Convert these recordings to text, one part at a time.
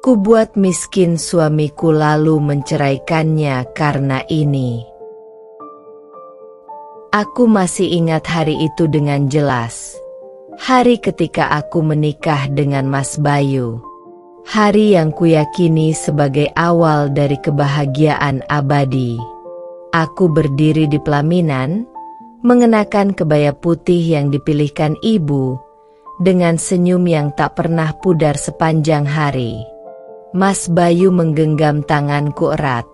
Kubuat miskin suamiku lalu menceraikannya karena ini. Aku masih ingat hari itu dengan jelas. Hari ketika aku menikah dengan Mas Bayu. Hari yang kuyakini sebagai awal dari kebahagiaan abadi. Aku berdiri di pelaminan, mengenakan kebaya putih yang dipilihkan ibu, dengan senyum yang tak pernah pudar sepanjang hari. Mas Bayu menggenggam tanganku erat.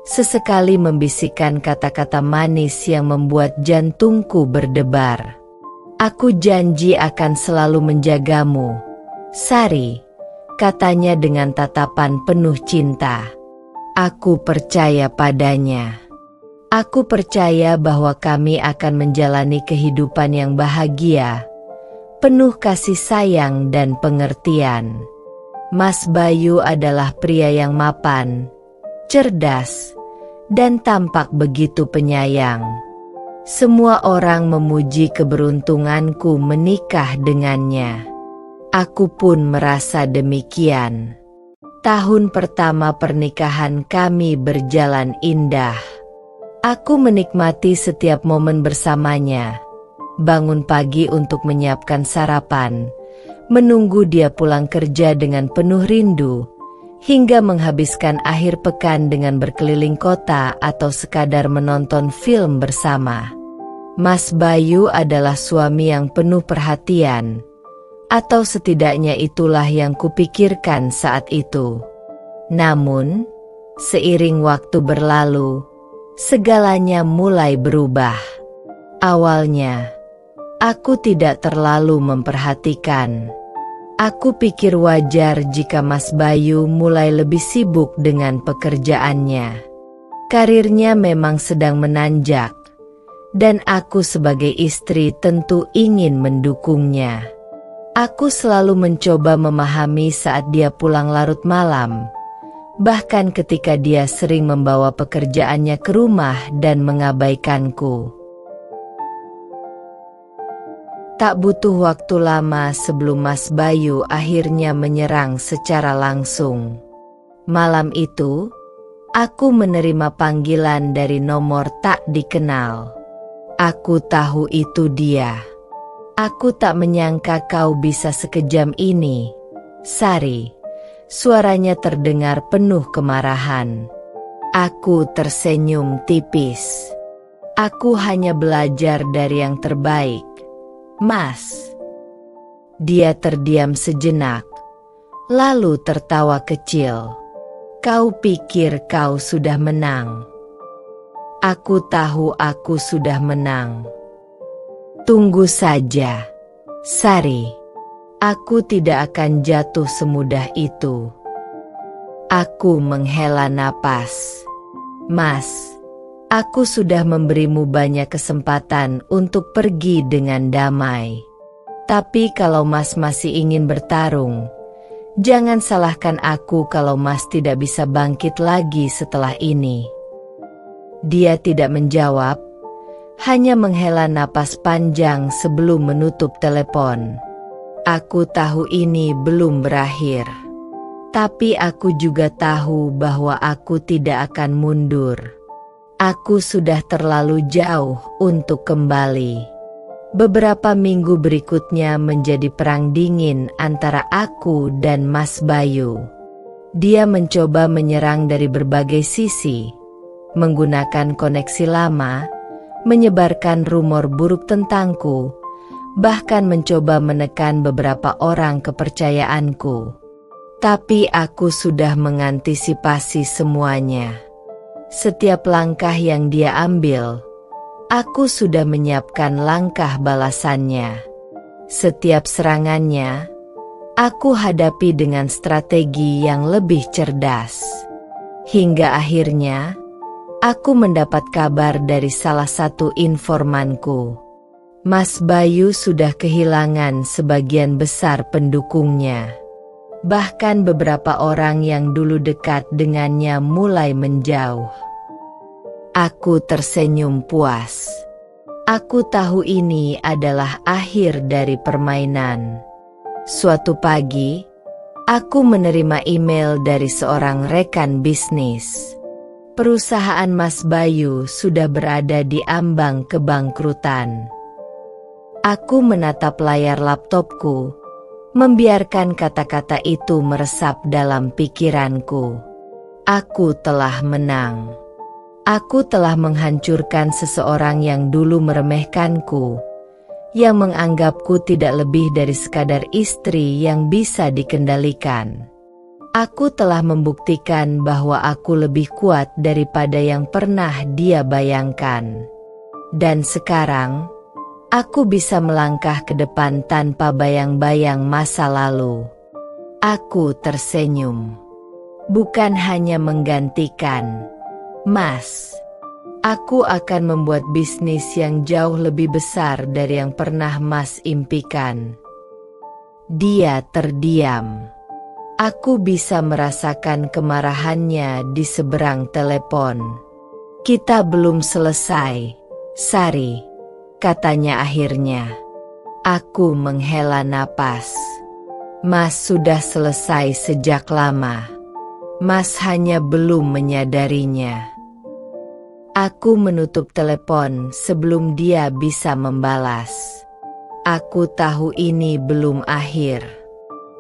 Sesekali membisikkan kata-kata manis yang membuat jantungku berdebar. Aku janji akan selalu menjagamu, Sari, katanya dengan tatapan penuh cinta. Aku percaya padanya. Aku percaya bahwa kami akan menjalani kehidupan yang bahagia, penuh kasih sayang dan pengertian. Mas Bayu adalah pria yang mapan, cerdas, dan tampak begitu penyayang. Semua orang memuji keberuntunganku menikah dengannya. Aku pun merasa demikian. Tahun pertama pernikahan kami berjalan indah. Aku menikmati setiap momen bersamanya. Bangun pagi untuk menyiapkan sarapan, menunggu dia pulang kerja dengan penuh rindu, hingga menghabiskan akhir pekan dengan berkeliling kota atau sekadar menonton film bersama. Mas Bayu adalah suami yang penuh perhatian, atau setidaknya itulah yang kupikirkan saat itu. Namun, seiring waktu berlalu, segalanya mulai berubah. Awalnya, aku tidak terlalu memperhatikan. Aku pikir wajar jika Mas Bayu mulai lebih sibuk dengan pekerjaannya. Karirnya memang sedang menanjak, dan aku sebagai istri tentu ingin mendukungnya. Aku selalu mencoba memahami saat dia pulang larut malam, bahkan ketika dia sering membawa pekerjaannya ke rumah dan mengabaikanku. Tak butuh waktu lama sebelum Mas Bayu akhirnya menyerang secara langsung. Malam itu, aku menerima panggilan dari nomor tak dikenal. Aku tahu itu dia. Aku tak menyangka kau bisa sekejam ini, Sari. Suaranya terdengar penuh kemarahan. Aku tersenyum tipis. Aku hanya belajar dari yang terbaik, Mas. Dia terdiam sejenak, lalu tertawa kecil. Kau pikir kau sudah menang? Aku tahu aku sudah menang. Tunggu saja, Sari. Aku tidak akan jatuh semudah itu. Aku menghela napas. Mas, aku sudah memberimu banyak kesempatan untuk pergi dengan damai. Tapi kalau Mas masih ingin bertarung, jangan salahkan aku kalau Mas tidak bisa bangkit lagi setelah ini. Dia tidak menjawab, hanya menghela napas panjang sebelum menutup telepon. Aku tahu ini belum berakhir. Tapi aku juga tahu bahwa aku tidak akan mundur. Aku sudah terlalu jauh untuk kembali. Beberapa minggu berikutnya menjadi perang dingin antara aku dan Mas Bayu. Dia mencoba menyerang dari berbagai sisi, menggunakan koneksi lama, menyebarkan rumor buruk tentangku, bahkan mencoba menekan beberapa orang kepercayaanku. Tapi aku sudah mengantisipasi semuanya. Setiap langkah yang dia ambil, aku sudah menyiapkan langkah balasannya. Setiap serangannya, aku hadapi dengan strategi yang lebih cerdas. Hingga akhirnya, aku mendapat kabar dari salah satu informanku. Mas Bayu sudah kehilangan sebagian besar pendukungnya. Bahkan beberapa orang yang dulu dekat dengannya mulai menjauh. Aku tersenyum puas. Aku tahu ini adalah akhir dari permainan. Suatu pagi, Aku menerima email dari seorang rekan bisnis. Perusahaan Mas Bayu sudah berada di ambang kebangkrutan. Aku menatap layar laptopku, membiarkan kata-kata itu meresap dalam pikiranku. Aku telah menang. Aku telah menghancurkan seseorang yang dulu meremehkanku, yang menganggapku tidak lebih dari sekadar istri yang bisa dikendalikan. Aku telah membuktikan bahwa aku lebih kuat daripada yang pernah dia bayangkan. Dan sekarang, aku bisa melangkah ke depan tanpa bayang-bayang masa lalu. Aku tersenyum. Bukan hanya menggantikan Mas. Aku akan membuat bisnis yang jauh lebih besar dari yang pernah Mas impikan. Dia terdiam. Aku bisa merasakan kemarahannya di seberang telepon. Kita belum selesai, Sari, katanya akhirnya. Aku menghela napas. Mas sudah selesai sejak lama. Mas hanya belum menyadarinya. Aku menutup telepon sebelum dia bisa membalas. Aku tahu ini belum akhir.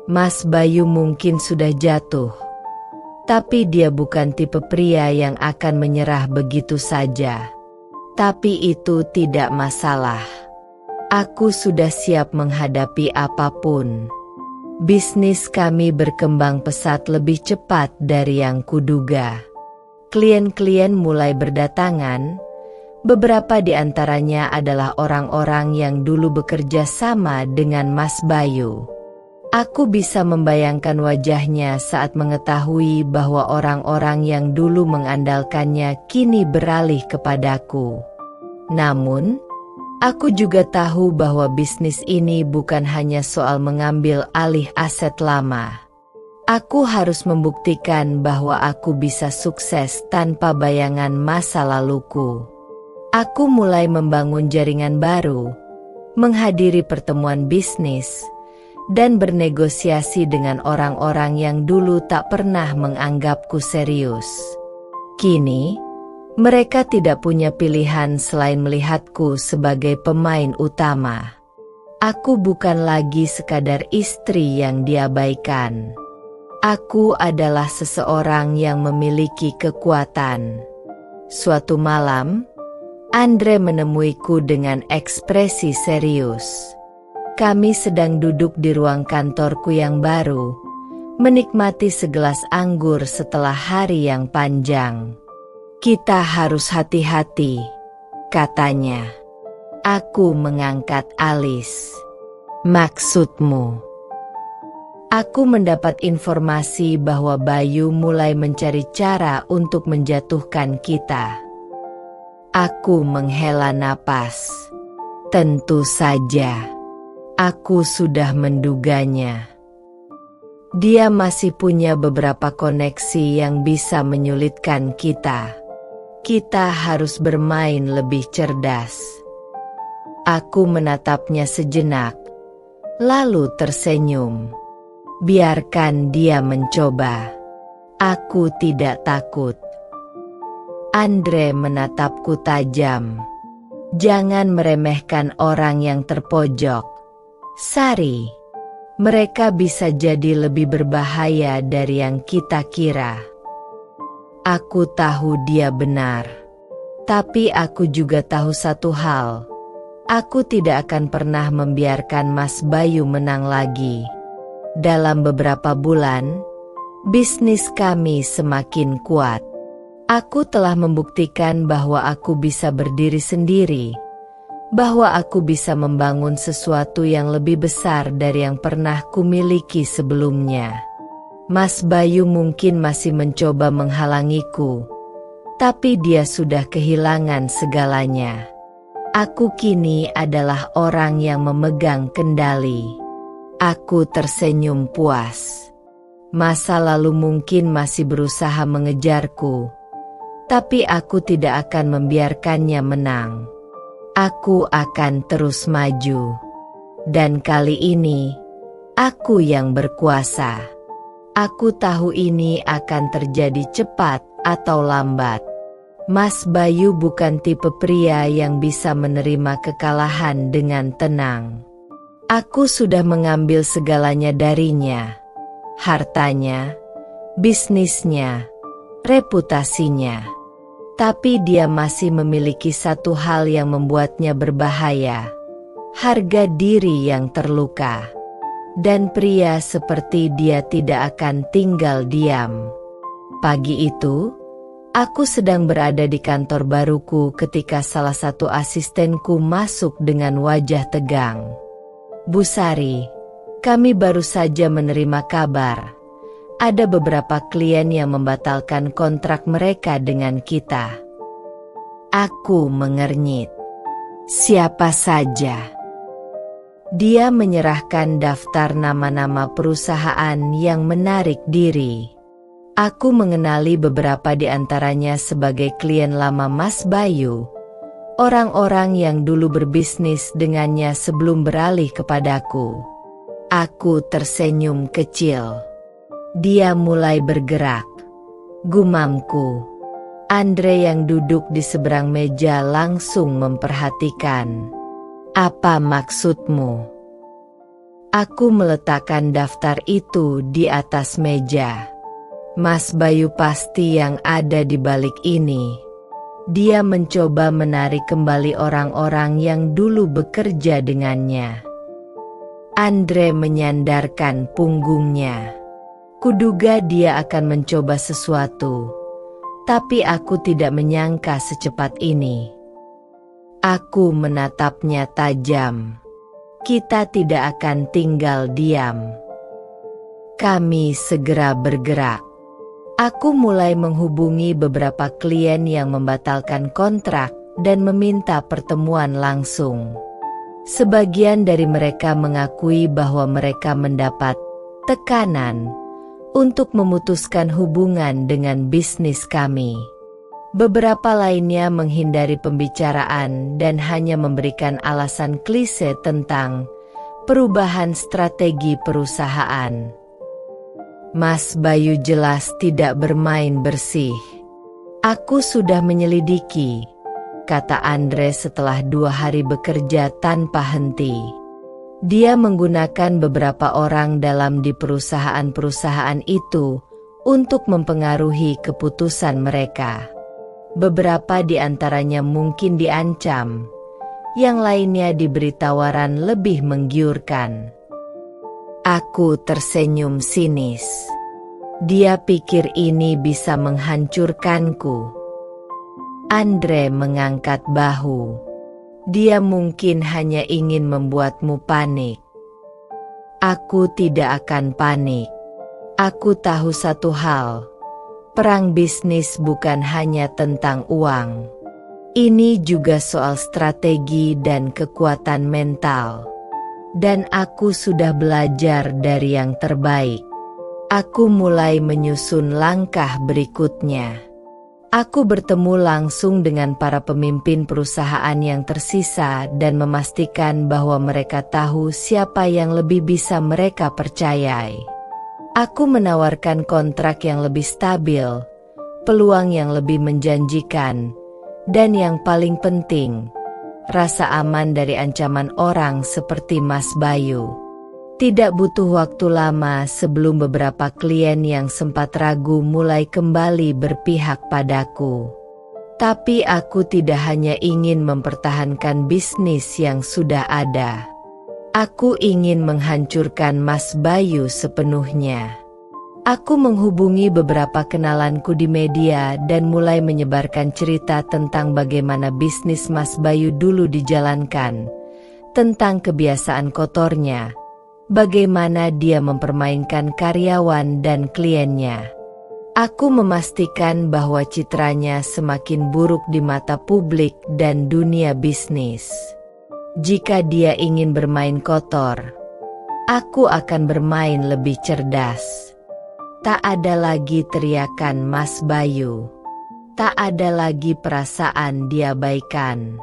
Mas Bayu mungkin sudah jatuh, tapi dia bukan tipe pria yang akan menyerah begitu saja. Tapi itu tidak masalah. Aku sudah siap menghadapi apapun. Bisnis kami berkembang pesat lebih cepat dari yang kuduga. Klien-klien mulai berdatangan, beberapa di antaranya adalah orang-orang yang dulu bekerja sama dengan Mas Bayu. Aku bisa membayangkan wajahnya saat mengetahui bahwa orang-orang yang dulu mengandalkannya kini beralih kepadaku. Namun, aku juga tahu bahwa bisnis ini bukan hanya soal mengambil alih aset lama. Aku harus membuktikan bahwa aku bisa sukses tanpa bayangan masa laluku. Aku mulai membangun jaringan baru, menghadiri pertemuan bisnis, dan bernegosiasi dengan orang-orang yang dulu tak pernah menganggapku serius. Kini, mereka tidak punya pilihan selain melihatku sebagai pemain utama. Aku bukan lagi sekadar istri yang diabaikan. Aku adalah seseorang yang memiliki kekuatan. Suatu malam, Andre menemuiku dengan ekspresi serius. Kami sedang duduk di ruang kantorku yang baru, menikmati segelas anggur setelah hari yang panjang. Kita harus hati-hati, katanya. Aku mengangkat alis. Maksudmu? Aku mendapat informasi bahwa Bayu mulai mencari cara untuk menjatuhkan kita. Aku menghela napas. Tentu saja. Aku sudah menduganya. Dia masih punya beberapa koneksi yang bisa menyulitkan kita. Kita harus bermain lebih cerdas. Aku menatapnya sejenak, lalu tersenyum. Biarkan dia mencoba. Aku tidak takut. Andre menatapku tajam. Jangan meremehkan orang yang terpojok, Sari. Mereka bisa jadi lebih berbahaya dari yang kita kira. Aku tahu dia benar. Tapi aku juga tahu satu hal. Aku tidak akan pernah membiarkan Mas Bayu menang lagi. Dalam beberapa bulan, bisnis kami semakin kuat. Aku telah membuktikan bahwa aku bisa berdiri sendiri, bahwa aku bisa membangun sesuatu yang lebih besar dari yang pernah kumiliki sebelumnya. Mas Bayu mungkin masih mencoba menghalangiku, tapi dia sudah kehilangan segalanya. Aku kini adalah orang yang memegang kendali. Aku tersenyum puas. Masa lalu mungkin masih berusaha mengejarku, tapi aku tidak akan membiarkannya menang. Aku akan terus maju. Dan kali ini, aku yang berkuasa. Aku tahu ini akan terjadi cepat atau lambat. Mas Bayu bukan tipe pria yang bisa menerima kekalahan dengan tenang. Aku sudah mengambil segalanya darinya. Hartanya, bisnisnya, reputasinya. Tapi dia masih memiliki satu hal yang membuatnya berbahaya. Harga diri yang terluka. Dan pria seperti dia tidak akan tinggal diam. Pagi itu, aku sedang berada di kantor baruku ketika salah satu asistenku masuk dengan wajah tegang. Bu Sari, kami baru saja menerima kabar. Ada beberapa klien yang membatalkan kontrak mereka dengan kita. Aku mengernyit. Siapa saja? Dia menyerahkan daftar nama-nama perusahaan yang menarik diri. Aku mengenali beberapa di antaranya sebagai klien lama Mas Bayu. Orang-orang yang dulu berbisnis dengannya sebelum beralih kepadaku. Aku tersenyum kecil. Dia mulai bergerak. Gumamku. Andre yang duduk di seberang meja langsung memperhatikan. Apa maksudmu? Aku meletakkan daftar itu di atas meja. Mas Bayu pasti yang ada di balik ini. Dia mencoba menarik kembali orang-orang yang dulu bekerja dengannya. Andre menyandarkan punggungnya. Kuduga dia akan mencoba sesuatu. Tapi aku tidak menyangka secepat ini. Aku menatapnya tajam. Kita tidak akan tinggal diam. Kami segera bergerak. Aku mulai menghubungi beberapa klien yang membatalkan kontrak dan meminta pertemuan langsung. Sebagian dari mereka mengakui bahwa mereka mendapat tekanan untuk memutuskan hubungan dengan bisnis kami. Beberapa lainnya menghindari pembicaraan dan hanya memberikan alasan klise tentang perubahan strategi perusahaan. Mas Bayu jelas tidak bermain bersih. Aku sudah menyelidiki, kata Andre setelah 2 hari bekerja tanpa henti. Dia menggunakan beberapa orang dalam di perusahaan-perusahaan itu untuk mempengaruhi keputusan mereka. Beberapa di antaranya mungkin diancam, yang lainnya diberi tawaran lebih menggiurkan. Aku tersenyum sinis. Dia pikir ini bisa menghancurkanku. Andre mengangkat bahu. Dia mungkin hanya ingin membuatmu panik. Aku tidak akan panik. Aku tahu satu hal. Perang bisnis bukan hanya tentang uang. Ini juga soal strategi dan kekuatan mental. Dan aku sudah belajar dari yang terbaik. Aku mulai menyusun langkah berikutnya. Aku bertemu langsung dengan para pemimpin perusahaan yang tersisa dan memastikan bahwa mereka tahu siapa yang lebih bisa mereka percayai. Aku menawarkan kontrak yang lebih stabil, peluang yang lebih menjanjikan, dan yang paling penting, rasa aman dari ancaman orang seperti Mas Bayu. Tidak butuh waktu lama sebelum beberapa klien yang sempat ragu mulai kembali berpihak padaku. Tapi aku tidak hanya ingin mempertahankan bisnis yang sudah ada. Aku ingin menghancurkan Mas Bayu sepenuhnya. Aku menghubungi beberapa kenalanku di media dan mulai menyebarkan cerita tentang bagaimana bisnis Mas Bayu dulu dijalankan, tentang kebiasaan kotornya, bagaimana dia mempermainkan karyawan dan kliennya. Aku memastikan bahwa citranya semakin buruk di mata publik dan dunia bisnis. Jika dia ingin bermain kotor, aku akan bermain lebih cerdas. Tak ada lagi teriakan Mas Bayu. Tak ada lagi perasaan diabaikan.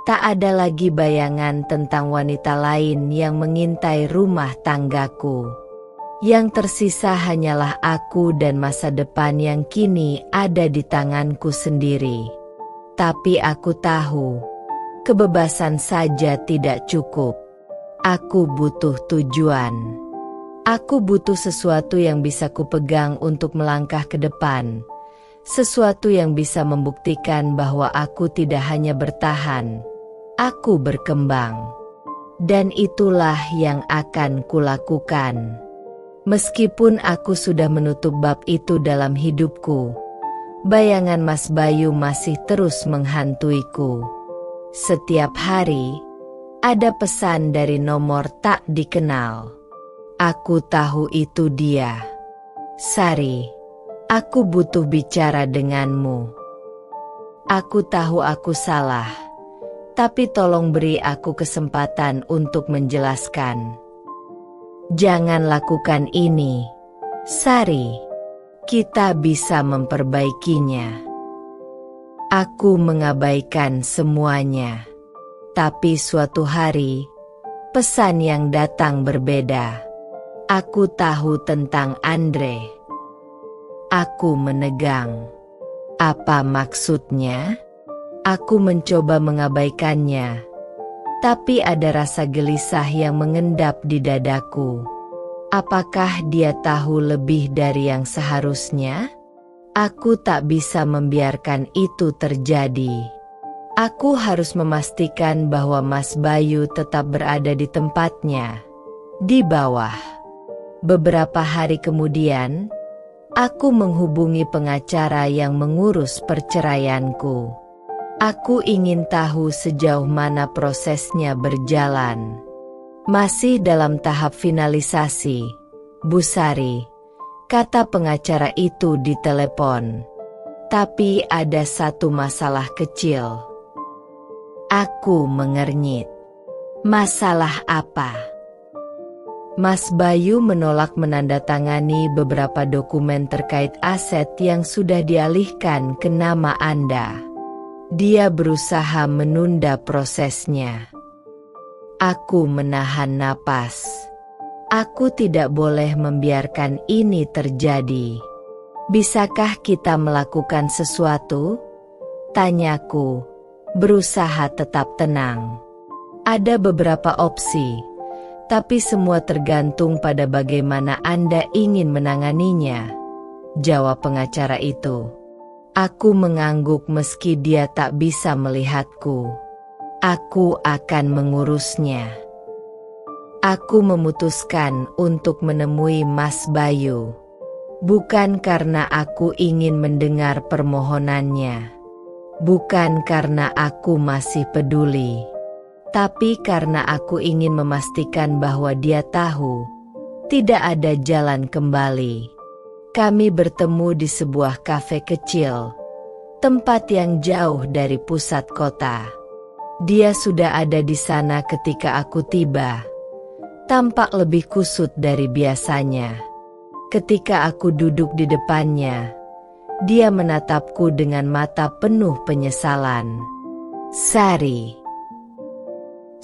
Tak ada lagi bayangan tentang wanita lain yang mengintai rumah tanggaku. Yang tersisa hanyalah aku dan masa depan yang kini ada di tanganku sendiri. Tapi aku tahu, kebebasan saja tidak cukup. Aku butuh tujuan. Aku butuh sesuatu yang bisa kupegang untuk melangkah ke depan. Sesuatu yang bisa membuktikan bahwa aku tidak hanya bertahan, aku berkembang. Dan itulah yang akan kulakukan. Meskipun aku sudah menutup bab itu dalam hidupku, bayangan Mas Bayu masih terus menghantuiku. Setiap hari, ada pesan dari nomor tak dikenal. Aku tahu itu dia. Sari, aku butuh bicara denganmu. Aku tahu aku salah, tapi tolong beri aku kesempatan untuk menjelaskan. Jangan lakukan ini, Sari. Kita bisa memperbaikinya. Aku mengabaikan semuanya. Tapi suatu hari, pesan yang datang berbeda. Aku tahu tentang Andre. Aku menegang. Apa maksudnya? Aku mencoba mengabaikannya, tapi ada rasa gelisah yang mengendap di dadaku. Apakah dia tahu lebih dari yang seharusnya? Aku tak bisa membiarkan itu terjadi. Aku harus memastikan bahwa Mas Bayu tetap berada di tempatnya, di bawah. Beberapa hari kemudian, aku menghubungi pengacara yang mengurus perceraianku. Aku ingin tahu sejauh mana prosesnya berjalan. Masih dalam tahap finalisasi, Bu Sari, kata pengacara itu di telepon. Tapi ada satu masalah kecil. Aku mengernyit. Masalah apa? Mas Bayu menolak menandatangani beberapa dokumen terkait aset yang sudah dialihkan ke nama Anda. Dia berusaha menunda prosesnya. Aku menahan napas. Aku tidak boleh membiarkan ini terjadi. Bisakah kita melakukan sesuatu? Tanyaku, berusaha tetap tenang. Ada beberapa opsi, tapi semua tergantung pada bagaimana Anda ingin menanganinya, jawab pengacara itu. Aku mengangguk meski dia tak bisa melihatku. Aku akan mengurusnya. Aku memutuskan untuk menemui Mas Bayu. Bukan karena aku ingin mendengar permohonannya. Bukan karena aku masih peduli. Tapi karena aku ingin memastikan bahwa dia tahu tidak ada jalan kembali. Kami bertemu di sebuah kafe kecil, tempat yang jauh dari pusat kota. Dia sudah ada di sana ketika aku tiba. Tampak lebih kusut dari biasanya. Ketika aku duduk di depannya, dia menatapku dengan mata penuh penyesalan. Sari.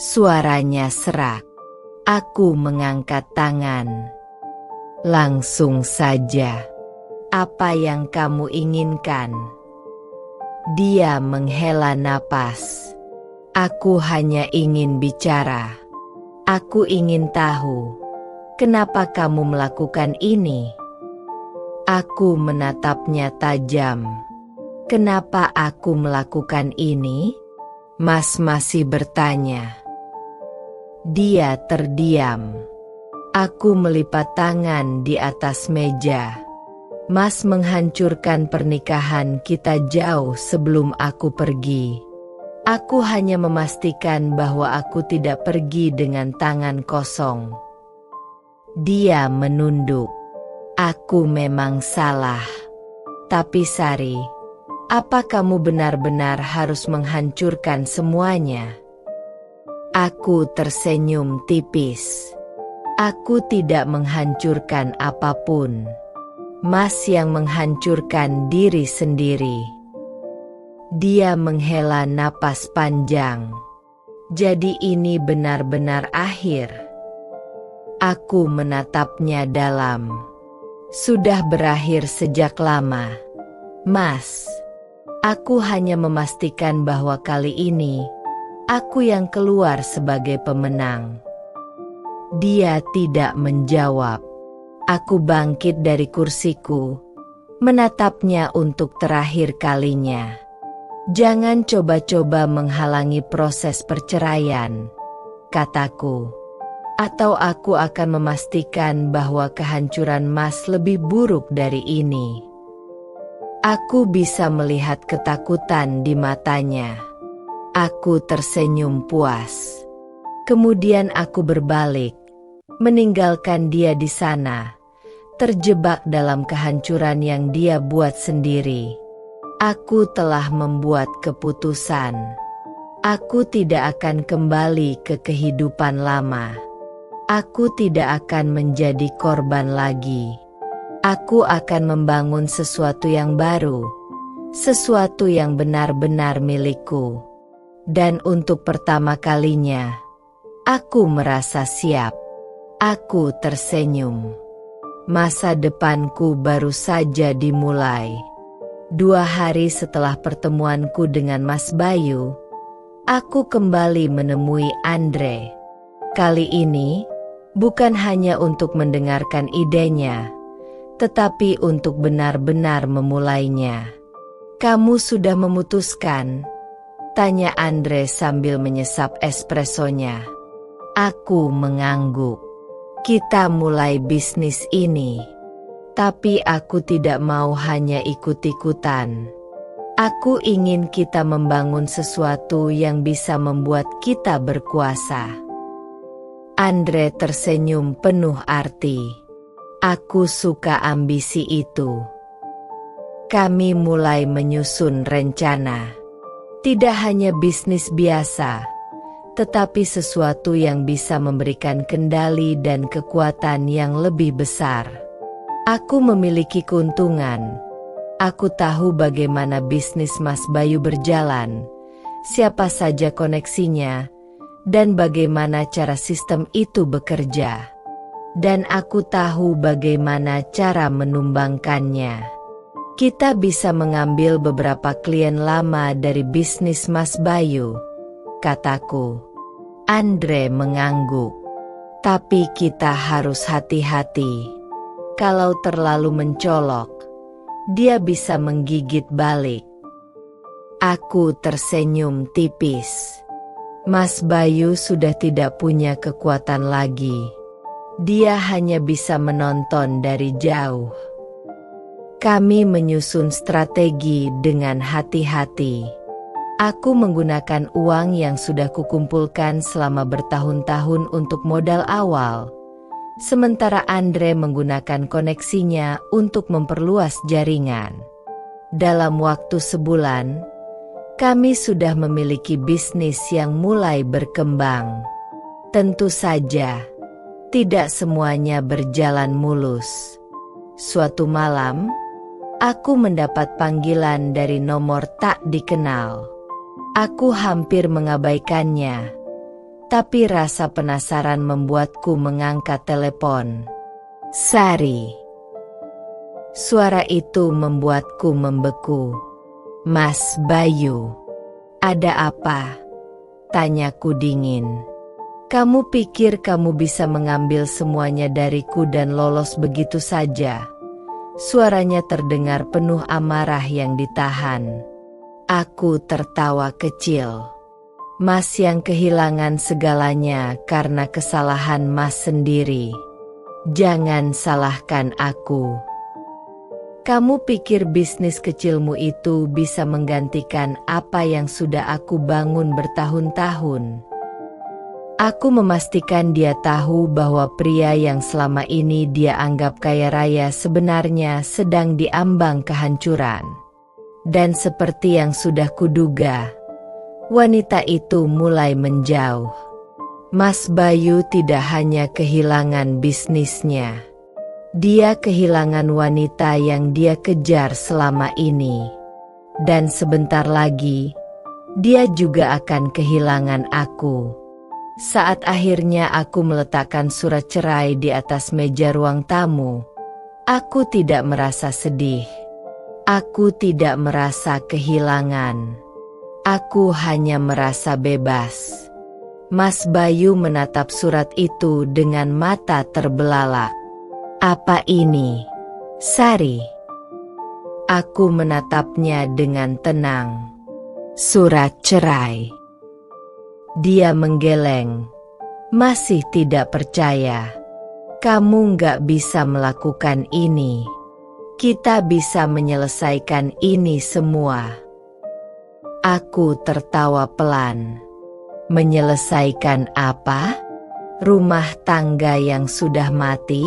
Suaranya serak. Aku mengangkat tangan. Langsung saja. Apa yang kamu inginkan? Dia menghela napas. Aku hanya ingin bicara. Aku ingin tahu, kenapa kamu melakukan ini? Aku menatapnya tajam. Kenapa aku melakukan ini? Mas masih bertanya. Dia terdiam. Aku melipat tangan di atas meja. Mas menghancurkan pernikahan kita jauh sebelum aku pergi. Aku hanya memastikan bahwa aku tidak pergi dengan tangan kosong. Dia menunduk. Aku memang salah. Tapi Sari, apa kamu benar-benar harus menghancurkan semuanya? Aku tersenyum tipis. Aku tidak menghancurkan apapun. Mas yang menghancurkan diri sendiri. Dia menghela napas panjang. Jadi ini benar-benar akhir. Aku menatapnya dalam. Sudah berakhir sejak lama, Mas. Aku hanya memastikan bahwa kali ini, aku yang keluar sebagai pemenang. Dia tidak menjawab. Aku bangkit dari kursiku, menatapnya untuk terakhir kalinya. Jangan coba-coba menghalangi proses perceraian, kataku. Atau aku akan memastikan bahwa kehancuran Mas lebih buruk dari ini. Aku bisa melihat ketakutan di matanya. Aku tersenyum puas. Kemudian aku berbalik, meninggalkan dia di sana, terjebak dalam kehancuran yang dia buat sendiri. Aku telah membuat keputusan. Aku tidak akan kembali ke kehidupan lama. Aku tidak akan menjadi korban lagi. Aku akan membangun sesuatu yang baru, sesuatu yang benar-benar milikku. Dan untuk pertama kalinya, aku merasa siap. Aku tersenyum. Masa depanku baru saja dimulai. 2 hari setelah pertemuanku dengan Mas Bayu, aku kembali menemui Andre. Kali ini, bukan hanya untuk mendengarkan idenya, tetapi untuk benar-benar memulainya. "Kamu sudah memutuskan?" tanya Andre sambil menyesap espressonya. Aku mengangguk. "Kita mulai bisnis ini. Tapi aku tidak mau hanya ikut-ikutan. Aku ingin kita membangun sesuatu yang bisa membuat kita berkuasa." Andre tersenyum penuh arti. Aku suka ambisi itu. Kami mulai menyusun rencana. Tidak hanya bisnis biasa, tetapi sesuatu yang bisa memberikan kendali dan kekuatan yang lebih besar. Aku memiliki keuntungan. Aku tahu bagaimana bisnis Mas Bayu berjalan, siapa saja koneksinya, dan bagaimana cara sistem itu bekerja. Dan aku tahu bagaimana cara menumbangkannya. Kita bisa mengambil beberapa klien lama dari bisnis Mas Bayu, kataku. Andre mengangguk. Tapi kita harus hati-hati. Kalau terlalu mencolok, dia bisa menggigit balik. Aku tersenyum tipis. Mas Bayu sudah tidak punya kekuatan lagi. Dia hanya bisa menonton dari jauh. Kami menyusun strategi dengan hati-hati. Aku menggunakan uang yang sudah kukumpulkan selama bertahun-tahun untuk modal awal. Sementara Andre menggunakan koneksinya untuk memperluas jaringan. Dalam waktu sebulan, kami sudah memiliki bisnis yang mulai berkembang. Tentu saja, tidak semuanya berjalan mulus. Suatu malam, aku mendapat panggilan dari nomor tak dikenal. Aku hampir mengabaikannya, tapi rasa penasaran membuatku mengangkat telepon. Sari. Suara itu membuatku membeku. "Mas Bayu, ada apa?" tanyaku dingin. "Kamu pikir kamu bisa mengambil semuanya dariku dan lolos begitu saja?" Suaranya terdengar penuh amarah yang ditahan. Aku tertawa kecil. "Mas yang kehilangan segalanya karena kesalahan Mas sendiri. Jangan salahkan aku. Kamu pikir bisnis kecilmu itu bisa menggantikan apa yang sudah aku bangun bertahun-tahun?" Aku memastikan dia tahu bahwa pria yang selama ini dia anggap kaya raya sebenarnya sedang diambang kehancuran. Dan seperti yang sudah kuduga, wanita itu mulai menjauh. Mas Bayu tidak hanya kehilangan bisnisnya. Dia kehilangan wanita yang dia kejar selama ini. Dan sebentar lagi, dia juga akan kehilangan aku. Saat akhirnya aku meletakkan surat cerai di atas meja ruang tamu, aku tidak merasa sedih. Aku tidak merasa kehilangan. Aku hanya merasa bebas. Mas Bayu menatap surat itu dengan mata terbelalak. Apa ini, Sari? Aku menatapnya dengan tenang. Surat cerai. Dia menggeleng. Masih tidak percaya. Kamu nggak bisa melakukan ini. Kita bisa menyelesaikan ini semua. Aku tertawa pelan. Menyelesaikan apa? Rumah tangga yang sudah mati?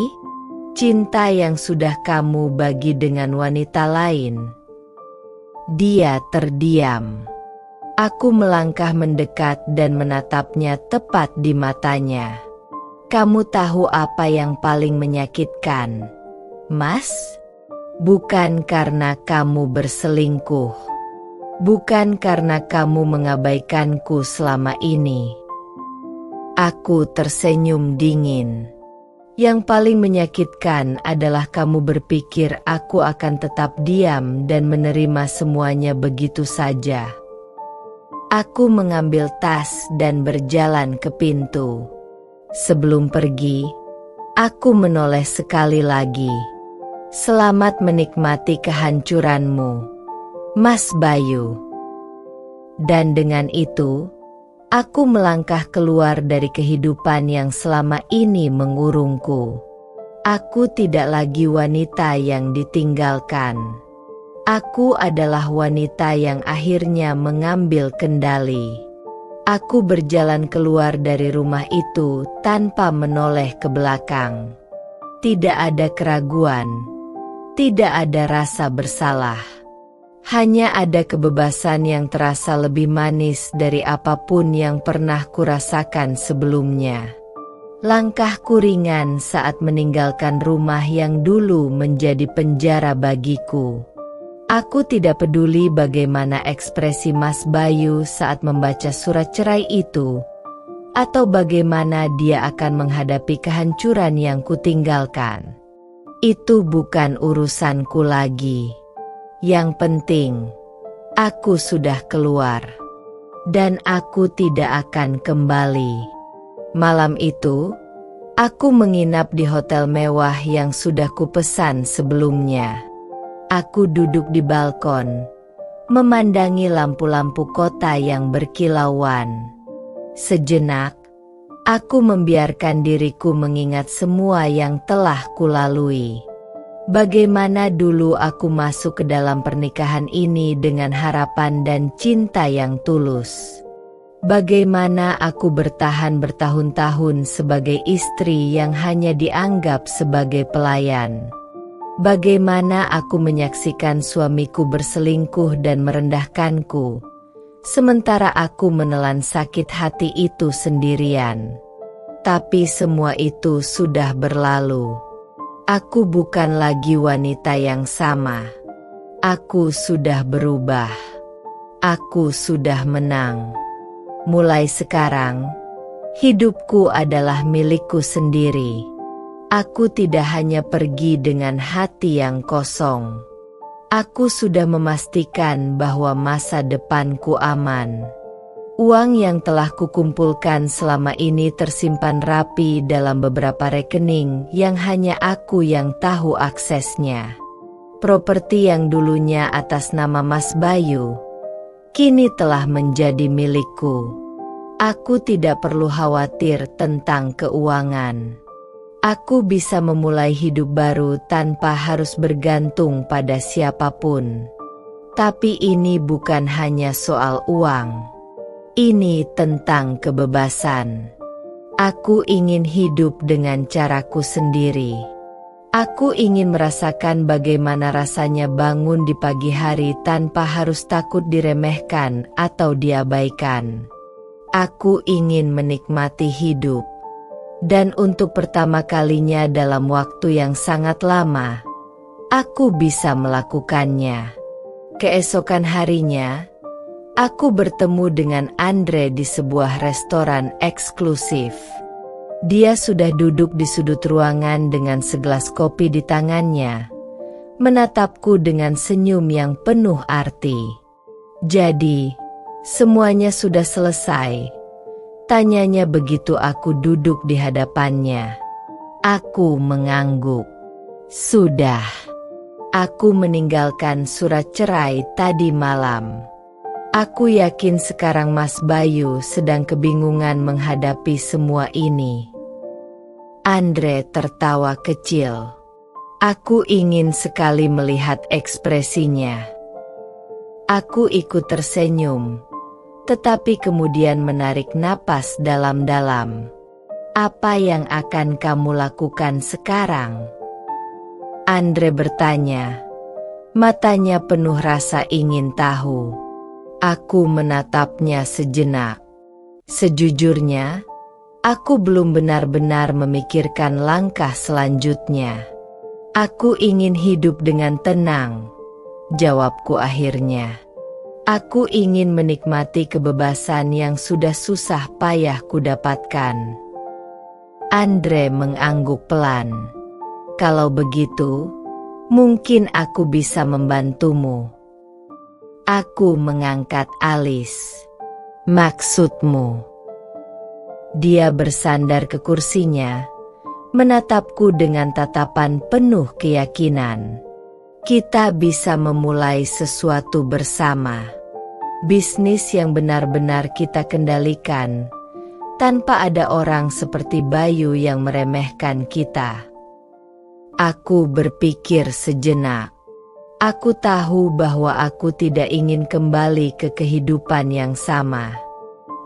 Cinta yang sudah kamu bagi dengan wanita lain? Dia terdiam. Aku melangkah mendekat dan menatapnya tepat di matanya. Kamu tahu apa yang paling menyakitkan, Mas? Bukan karena kamu berselingkuh. Bukan karena kamu mengabaikanku selama ini. Aku tersenyum dingin. Yang paling menyakitkan adalah kamu berpikir aku akan tetap diam dan menerima semuanya begitu saja. Aku mengambil tas dan berjalan ke pintu. Sebelum pergi, aku menoleh sekali lagi. Selamat menikmati kehancuranmu, Mas Bayu. Dan dengan itu, aku melangkah keluar dari kehidupan yang selama ini mengurungku. Aku tidak lagi wanita yang ditinggalkan. Aku adalah wanita yang akhirnya mengambil kendali. Aku berjalan keluar dari rumah itu tanpa menoleh ke belakang. Tidak ada keraguan, tidak ada rasa bersalah. Hanya ada kebebasan yang terasa lebih manis dari apapun yang pernah kurasakan sebelumnya. Langkahku ringan saat meninggalkan rumah yang dulu menjadi penjara bagiku. Aku tidak peduli bagaimana ekspresi Mas Bayu saat membaca surat cerai itu, atau bagaimana dia akan menghadapi kehancuran yang kutinggalkan. Itu bukan urusanku lagi. Yang penting, aku sudah keluar, dan aku tidak akan kembali. Malam itu, aku menginap di hotel mewah yang sudah kupesan sebelumnya. Aku duduk di balkon, memandangi lampu-lampu kota yang berkilauan. Sejenak, aku membiarkan diriku mengingat semua yang telah kulalui. Bagaimana dulu aku masuk ke dalam pernikahan ini dengan harapan dan cinta yang tulus. Bagaimana aku bertahan bertahun-tahun sebagai istri yang hanya dianggap sebagai pelayan. Bagaimana aku menyaksikan suamiku berselingkuh dan merendahkanku, sementara aku menelan sakit hati itu sendirian. Tapi semua itu sudah berlalu. Aku bukan lagi wanita yang sama. Aku sudah berubah. Aku sudah menang. Mulai sekarang, hidupku adalah milikku sendiri. Aku tidak hanya pergi dengan hati yang kosong. Aku sudah memastikan bahwa masa depanku aman. Uang yang telah kukumpulkan selama ini tersimpan rapi dalam beberapa rekening yang hanya aku yang tahu aksesnya. Properti yang dulunya atas nama Mas Bayu, kini telah menjadi milikku. Aku tidak perlu khawatir tentang keuangan. Aku bisa memulai hidup baru tanpa harus bergantung pada siapapun. Tapi ini bukan hanya soal uang. Ini tentang kebebasan. Aku ingin hidup dengan caraku sendiri. Aku ingin merasakan bagaimana rasanya bangun di pagi hari tanpa harus takut diremehkan atau diabaikan. Aku ingin menikmati hidup. Dan untuk pertama kalinya dalam waktu yang sangat lama, aku bisa melakukannya. Keesokan harinya, Aku bertemu dengan Andre di sebuah restoran eksklusif. Dia sudah duduk di sudut ruangan dengan segelas kopi di tangannya, menatapku dengan senyum yang penuh arti. "Jadi, semuanya sudah selesai?" tanyanya begitu aku duduk di hadapannya. Aku mengangguk. "Sudah. Aku meninggalkan surat cerai tadi malam. Aku yakin sekarang Mas Bayu sedang kebingungan menghadapi semua ini." Andre tertawa kecil. Aku ingin sekali melihat ekspresinya. Aku ikut tersenyum, tetapi kemudian menarik napas dalam-dalam. "Apa yang akan kamu lakukan sekarang?" Andre bertanya, matanya penuh rasa ingin tahu. Aku menatapnya sejenak. Sejujurnya, aku belum benar-benar memikirkan langkah selanjutnya. "Aku ingin hidup dengan tenang," jawabku akhirnya. "Aku ingin menikmati kebebasan yang sudah susah payah kudapatkan." Andre mengangguk pelan. "Kalau begitu, mungkin aku bisa membantumu." Aku mengangkat alis. "Maksudmu?" Dia bersandar ke kursinya, menatapku dengan tatapan penuh keyakinan. "Kita bisa memulai sesuatu bersama. Bisnis yang benar-benar kita kendalikan, tanpa ada orang seperti Bayu yang meremehkan kita." Aku berpikir sejenak. Aku tahu bahwa aku tidak ingin kembali ke kehidupan yang sama.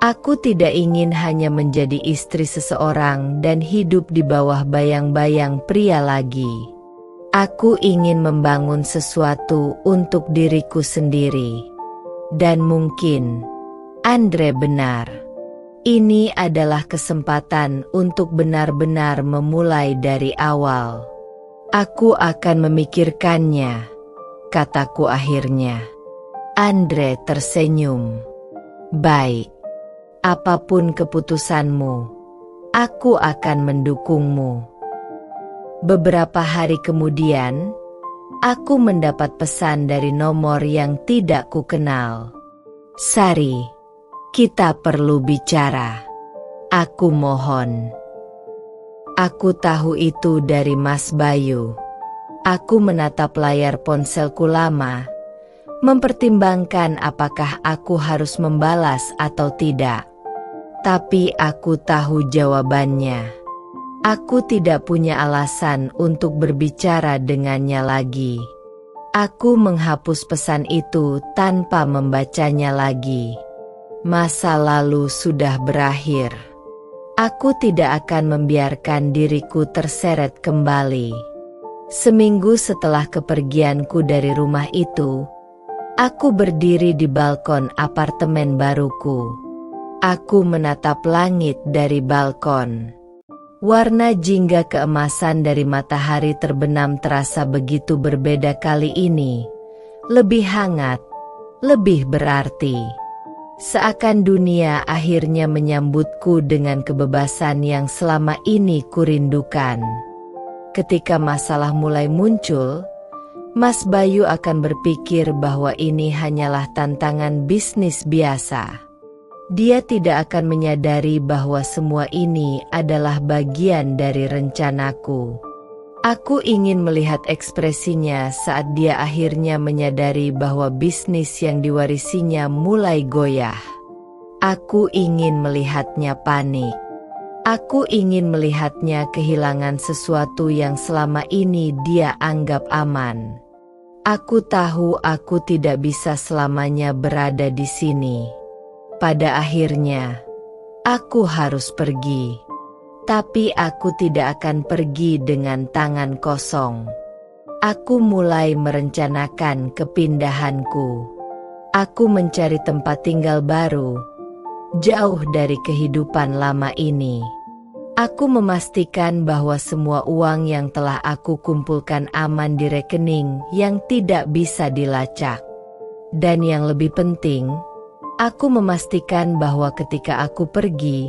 Aku tidak ingin hanya menjadi istri seseorang dan hidup di bawah bayang-bayang pria lagi. Aku ingin membangun sesuatu untuk diriku sendiri. Dan mungkin Andre benar. Ini adalah kesempatan untuk benar-benar memulai dari awal. Aku akan memikirkannya, kataku akhirnya. Andre tersenyum. "Baik, apapun keputusanmu, aku akan mendukungmu." Beberapa hari kemudian, aku mendapat pesan dari nomor yang tidak kukenal. "Sari, kita perlu bicara. Aku mohon." Aku tahu itu dari Mas Bayu. Aku menatap layar ponselku lama, mempertimbangkan apakah aku harus membalas atau tidak. Tapi aku tahu jawabannya. Aku tidak punya alasan untuk berbicara dengannya lagi. Aku menghapus pesan itu tanpa membacanya lagi. Masa lalu sudah berakhir. Aku tidak akan membiarkan diriku terseret kembali. Seminggu setelah kepergianku dari rumah itu, aku berdiri di balkon apartemen baruku. Aku menatap langit dari balkon. Warna jingga keemasan dari matahari terbenam terasa begitu berbeda kali ini. Lebih hangat, lebih berarti. Seakan dunia akhirnya menyambutku dengan kebebasan yang selama ini kurindukan. Ketika masalah mulai muncul, Mas Bayu akan berpikir bahwa ini hanyalah tantangan bisnis biasa. Dia tidak akan menyadari bahwa semua ini adalah bagian dari rencanaku. Aku ingin melihat ekspresinya saat dia akhirnya menyadari bahwa bisnis yang diwarisinya mulai goyah. Aku ingin melihatnya panik. Aku ingin melihatnya kehilangan sesuatu yang selama ini dia anggap aman. Aku tahu aku tidak bisa selamanya berada di sini. Pada akhirnya, aku harus pergi. Tapi aku tidak akan pergi dengan tangan kosong. Aku mulai merencanakan kepindahanku. Aku mencari tempat tinggal baru, jauh dari kehidupan lama ini. Aku memastikan bahwa semua uang yang telah aku kumpulkan aman di rekening yang tidak bisa dilacak. Dan yang lebih penting, Aku memastikan bahwa ketika aku pergi,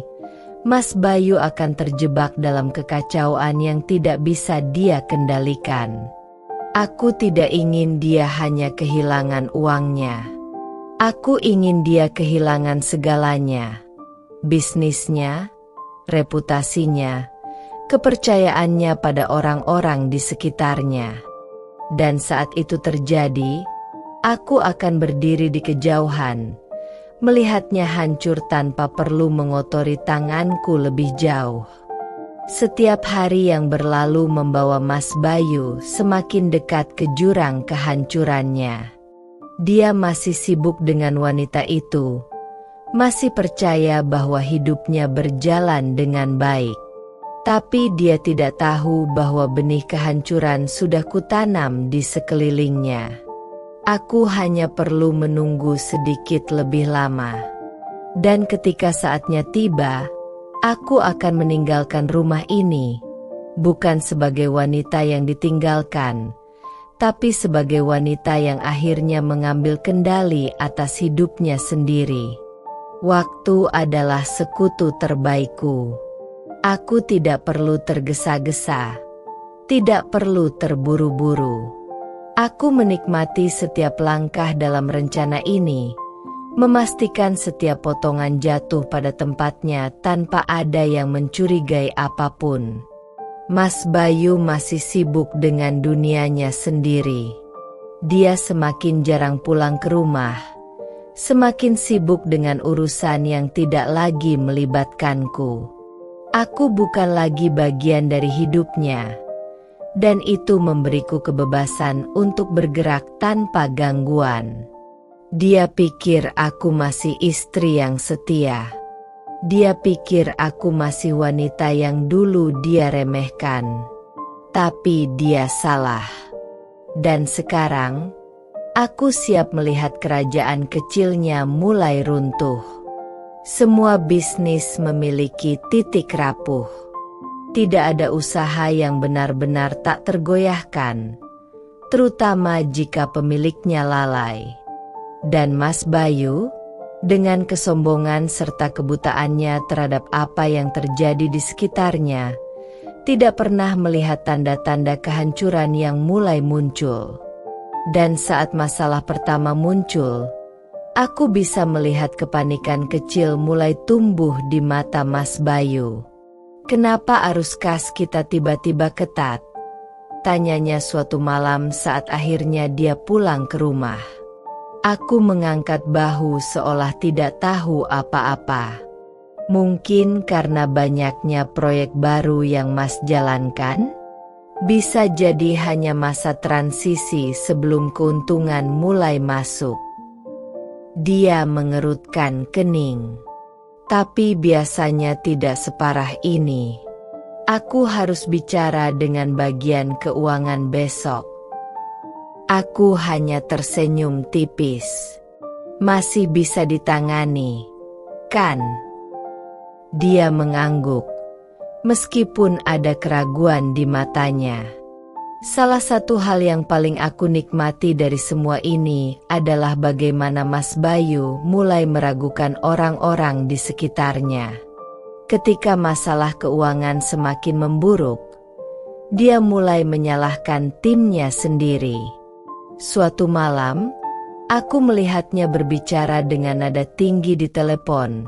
Mas Bayu akan terjebak dalam kekacauan yang tidak bisa dia kendalikan. Aku tidak ingin dia hanya kehilangan uangnya. Aku ingin dia kehilangan segalanya. Bisnisnya, reputasinya, kepercayaannya pada orang-orang di sekitarnya. Dan saat itu terjadi, aku akan berdiri di kejauhan, melihatnya hancur tanpa perlu mengotori tanganku lebih jauh. Setiap hari yang berlalu membawa Mas Bayu semakin dekat ke jurang kehancurannya. Dia masih sibuk dengan wanita itu, masih percaya bahwa hidupnya berjalan dengan baik. Tapi dia tidak tahu bahwa benih kehancuran sudah kutanam di sekelilingnya. Aku hanya perlu menunggu sedikit lebih lama. Dan ketika saatnya tiba, aku akan meninggalkan rumah ini, bukan sebagai wanita yang ditinggalkan, tapi sebagai wanita yang akhirnya mengambil kendali atas hidupnya sendiri. Waktu adalah sekutu terbaikku. Aku tidak perlu tergesa-gesa, tidak perlu terburu-buru. Aku menikmati setiap langkah dalam rencana ini, memastikan setiap potongan jatuh pada tempatnya tanpa ada yang mencurigai apapun. Mas Bayu masih sibuk dengan dunianya sendiri. Dia semakin jarang pulang ke rumah, semakin sibuk dengan urusan yang tidak lagi melibatkanku. Aku bukan lagi bagian dari hidupnya, dan itu memberiku kebebasan untuk bergerak tanpa gangguan. Dia pikir aku masih istri yang setia. Dia pikir aku masih wanita yang dulu dia remehkan. Tapi dia salah. Dan sekarang, aku siap melihat kerajaan kecilnya mulai runtuh. Semua bisnis memiliki titik rapuh. Tidak ada usaha yang benar-benar tak tergoyahkan, terutama jika pemiliknya lalai. Dan Mas Bayu, dengan kesombongan serta kebutaannya terhadap apa yang terjadi di sekitarnya, tidak pernah melihat tanda-tanda kehancuran yang mulai muncul. Dan saat masalah pertama muncul, aku bisa melihat kepanikan kecil mulai tumbuh di mata Mas Bayu. "Kenapa arus kas kita tiba-tiba ketat?" tanyanya suatu malam saat akhirnya dia pulang ke rumah. Aku mengangkat bahu seolah tidak tahu apa-apa. Mungkin karena banyaknya proyek baru yang Mas jalankan? Bisa jadi hanya masa transisi sebelum keuntungan mulai masuk. Dia mengerutkan kening. Tapi biasanya tidak separah ini. Aku harus bicara dengan bagian keuangan besok. Aku hanya tersenyum tipis. Masih bisa ditangani, kan? Dia mengangguk, meskipun ada keraguan di matanya. Salah satu hal yang paling aku nikmati dari semua ini adalah bagaimana Mas Bayu mulai meragukan orang-orang di sekitarnya. Ketika masalah keuangan semakin memburuk, dia mulai menyalahkan timnya sendiri. Suatu malam, aku melihatnya berbicara dengan nada tinggi di telepon,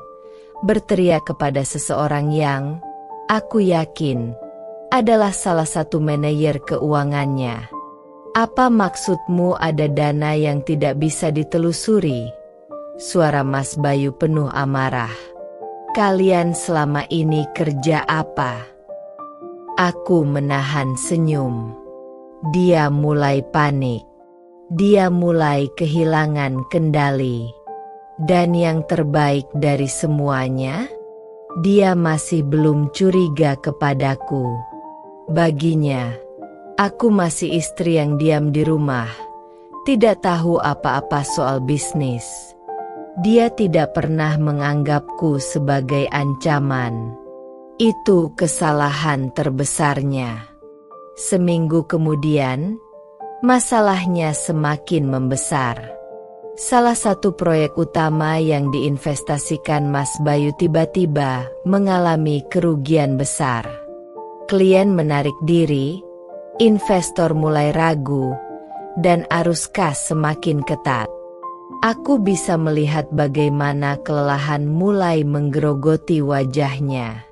berteriak kepada seseorang yang, aku yakin, adalah salah satu manajer keuangannya. "Apa maksudmu ada dana yang tidak bisa ditelusuri?" Suara Mas Bayu penuh amarah. "Kalian selama ini kerja apa?" Aku menahan senyum. Dia mulai panik. Dia mulai kehilangan kendali. Dan yang terbaik dari semuanya, dia masih belum curiga kepadaku. Baginya, aku masih istri yang diam di rumah, tidak tahu apa-apa soal bisnis. Dia tidak pernah menganggapku sebagai ancaman. Itu kesalahan terbesarnya. Seminggu kemudian, masalahnya semakin membesar. Salah satu proyek utama yang diinvestasikan Mas Bayu tiba-tiba mengalami kerugian besar. Klien menarik diri, investor mulai ragu, dan arus kas semakin ketat. Aku bisa melihat bagaimana kelelahan mulai menggerogoti wajahnya.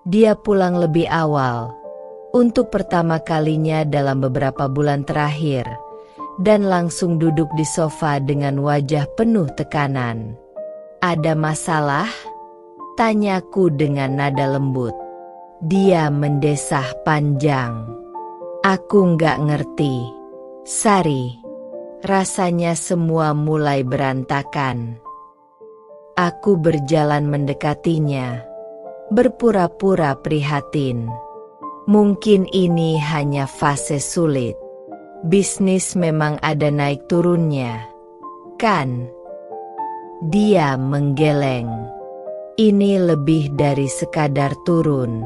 Dia pulang lebih awal, untuk pertama kalinya dalam beberapa bulan terakhir, dan langsung duduk di sofa dengan wajah penuh tekanan. "Ada masalah?" tanyaku dengan nada lembut. Dia mendesah panjang. "Aku nggak ngerti, Sari. Rasanya semua mulai berantakan." Aku berjalan mendekatinya, berpura-pura prihatin. "Mungkin ini hanya fase sulit. Bisnis memang ada naik turunnya, kan?" Dia menggeleng. "Ini lebih dari sekadar turun."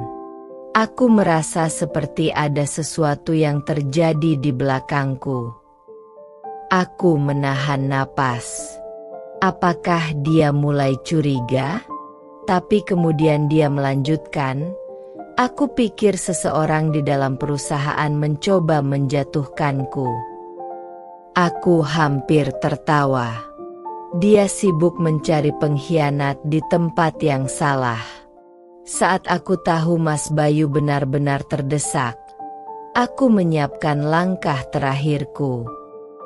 Aku merasa seperti ada sesuatu yang terjadi di belakangku. Aku menahan napas. Apakah dia mulai curiga? Tapi kemudian dia melanjutkan, "Aku pikir seseorang di dalam perusahaan mencoba menjatuhkanku." Aku hampir tertawa. Dia sibuk mencari pengkhianat di tempat yang salah. Saat aku tahu Mas Bayu benar-benar terdesak, aku menyiapkan langkah terakhirku.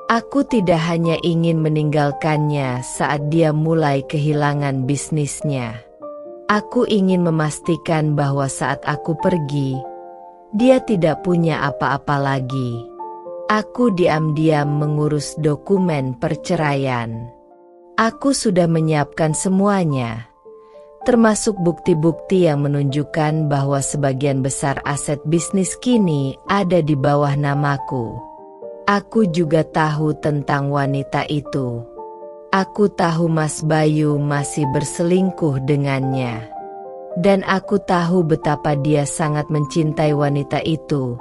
Aku tidak hanya ingin meninggalkannya saat dia mulai kehilangan bisnisnya. Aku ingin memastikan bahwa saat aku pergi, dia tidak punya apa-apa lagi. Aku diam-diam mengurus dokumen perceraian. Aku sudah menyiapkan semuanya, termasuk bukti-bukti yang menunjukkan bahwa sebagian besar aset bisnis kini ada di bawah namaku. Aku juga tahu tentang wanita itu. Aku tahu Mas Bayu masih berselingkuh dengannya. Dan aku tahu betapa dia sangat mencintai wanita itu,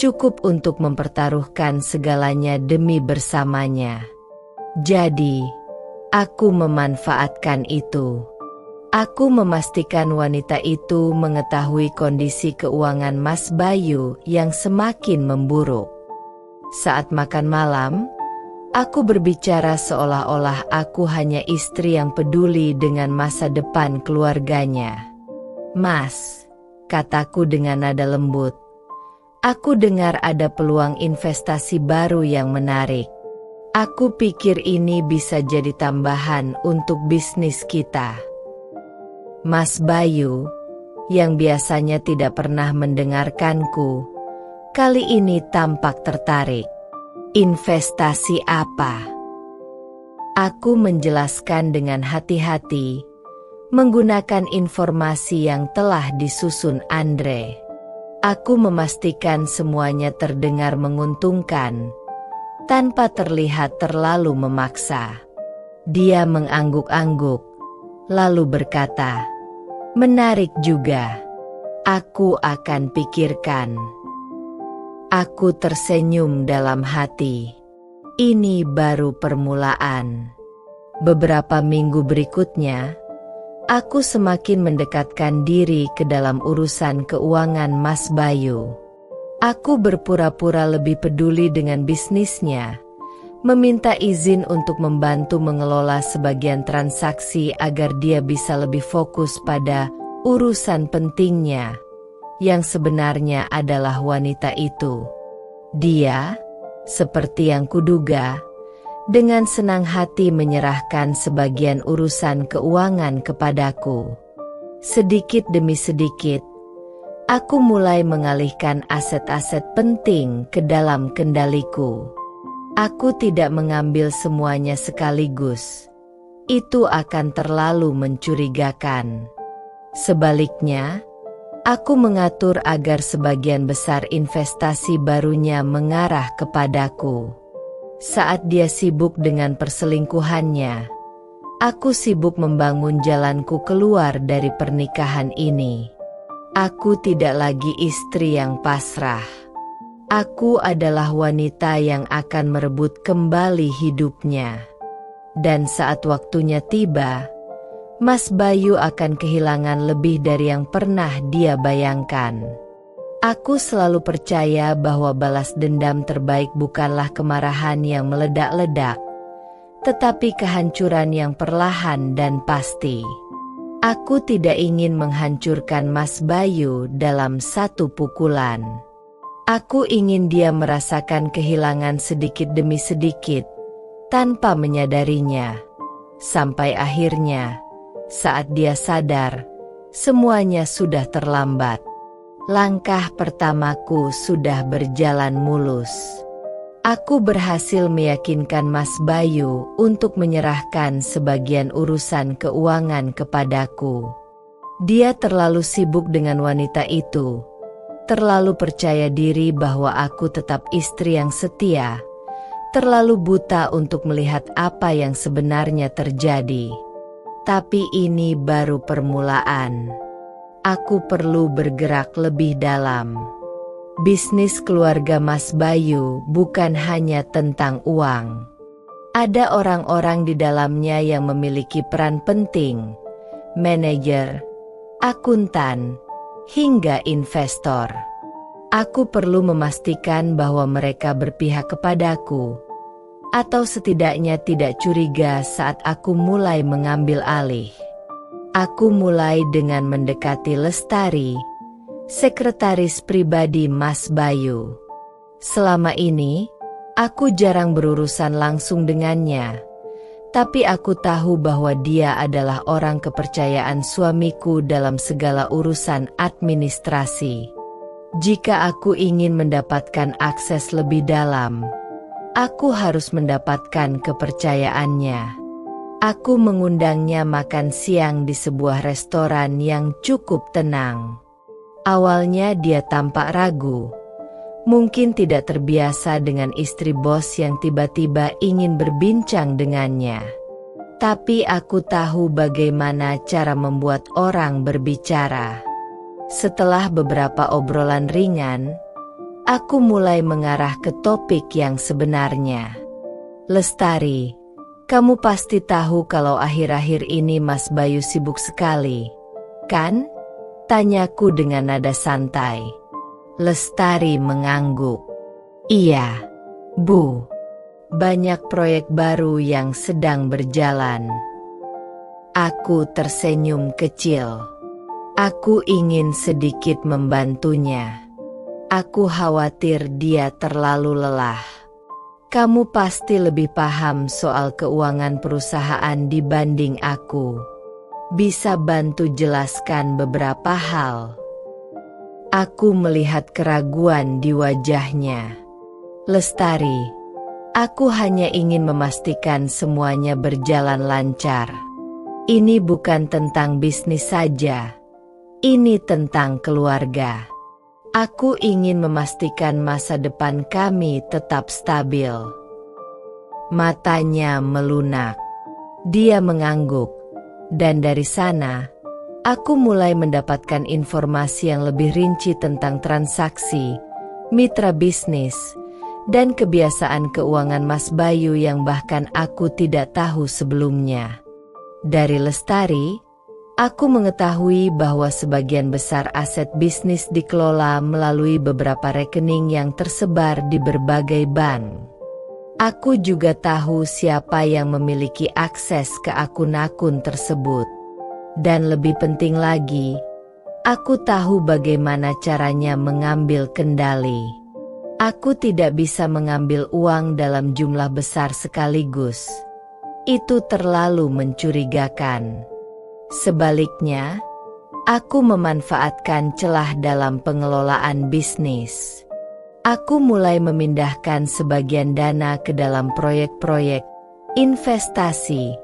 cukup untuk mempertaruhkan segalanya demi bersamanya. Jadi, aku memanfaatkan itu. Aku memastikan wanita itu mengetahui kondisi keuangan Mas Bayu yang semakin memburuk. Saat makan malam, aku berbicara seolah-olah aku hanya istri yang peduli dengan masa depan keluarganya. "Mas," kataku dengan nada lembut, "aku dengar ada peluang investasi baru yang menarik. Aku pikir ini bisa jadi tambahan untuk bisnis kita." Mas Bayu, yang biasanya tidak pernah mendengarkanku, kali ini tampak tertarik. "Investasi apa?" Aku menjelaskan dengan hati-hati, menggunakan informasi yang telah disusun Andre. Aku memastikan semuanya terdengar menguntungkan, tanpa terlihat terlalu memaksa. Dia mengangguk-angguk, lalu berkata, "Menarik juga. Aku akan pikirkan." Aku tersenyum dalam hati. Ini baru permulaan. Beberapa minggu berikutnya, aku semakin mendekatkan diri ke dalam urusan keuangan Mas Bayu. Aku berpura-pura lebih peduli dengan bisnisnya, meminta izin untuk membantu mengelola sebagian transaksi agar dia bisa lebih fokus pada urusan pentingnya, yang sebenarnya adalah wanita itu. Dia, seperti yang kuduga, dengan senang hati menyerahkan sebagian urusan keuangan kepadaku. Sedikit demi sedikit, aku mulai mengalihkan aset-aset penting ke dalam kendaliku. Aku tidak mengambil semuanya sekaligus. Itu akan terlalu mencurigakan. Sebaliknya, aku mengatur agar sebagian besar investasi barunya mengarah kepadaku. Saat dia sibuk dengan perselingkuhannya, aku sibuk membangun jalanku keluar dari pernikahan ini. Aku tidak lagi istri yang pasrah. Aku adalah wanita yang akan merebut kembali hidupnya. Dan saat waktunya tiba, Mas Bayu akan kehilangan lebih dari yang pernah dia bayangkan. Aku selalu percaya bahwa balas dendam terbaik bukanlah kemarahan yang meledak-ledak, tetapi kehancuran yang perlahan dan pasti. Aku tidak ingin menghancurkan Mas Bayu dalam satu pukulan. Aku ingin dia merasakan kehilangan sedikit demi sedikit, tanpa menyadarinya. Sampai akhirnya, saat dia sadar, semuanya sudah terlambat. Langkah pertamaku sudah berjalan mulus. Aku berhasil meyakinkan Mas Bayu untuk menyerahkan sebagian urusan keuangan kepadaku. Dia terlalu sibuk dengan wanita itu, terlalu percaya diri bahwa aku tetap istri yang setia, terlalu buta untuk melihat apa yang sebenarnya terjadi. Tapi ini baru permulaan. Aku perlu bergerak lebih dalam. Bisnis keluarga Mas Bayu bukan hanya tentang uang. Ada orang-orang di dalamnya yang memiliki peran penting, manajer, akuntan, hingga investor. Aku perlu memastikan bahwa mereka berpihak kepadaku, atau setidaknya tidak curiga saat aku mulai mengambil alih. Aku mulai dengan mendekati Lestari, sekretaris pribadi Mas Bayu. Selama ini, aku jarang berurusan langsung dengannya, tapi aku tahu bahwa dia adalah orang kepercayaan suamiku dalam segala urusan administrasi. Jika aku ingin mendapatkan akses lebih dalam, aku harus mendapatkan kepercayaannya. Aku mengundangnya makan siang di sebuah restoran yang cukup tenang. Awalnya dia tampak ragu, mungkin tidak terbiasa dengan istri bos yang tiba-tiba ingin berbincang dengannya. Tapi aku tahu bagaimana cara membuat orang berbicara. Setelah beberapa obrolan ringan, aku mulai mengarah ke topik yang sebenarnya. Lestari, kamu pasti tahu kalau akhir-akhir ini Mas Bayu sibuk sekali, kan? Tanyaku dengan nada santai. Lestari mengangguk. Iya, Bu. Banyak proyek baru yang sedang berjalan. Aku tersenyum kecil. Aku ingin sedikit membantunya. Aku khawatir dia terlalu lelah. Kamu pasti lebih paham soal keuangan perusahaan dibanding aku. Bisa bantu jelaskan beberapa hal. Aku melihat keraguan di wajahnya. Lestari, aku hanya ingin memastikan semuanya berjalan lancar. Ini bukan tentang bisnis saja. Ini tentang keluarga. Aku ingin memastikan masa depan kami tetap stabil. Matanya melunak. Dia mengangguk. Dan dari sana, aku mulai mendapatkan informasi yang lebih rinci tentang transaksi, mitra bisnis, dan kebiasaan keuangan Mas Bayu yang bahkan aku tidak tahu sebelumnya. Dari Lestari, aku mengetahui bahwa sebagian besar aset bisnis dikelola melalui beberapa rekening yang tersebar di berbagai bank. Aku juga tahu siapa yang memiliki akses ke akun-akun tersebut. Dan lebih penting lagi, aku tahu bagaimana caranya mengambil kendali. Aku tidak bisa mengambil uang dalam jumlah besar sekaligus. Itu terlalu mencurigakan. Sebaliknya, aku memanfaatkan celah dalam pengelolaan bisnis. Aku mulai memindahkan sebagian dana ke dalam proyek-proyek investasi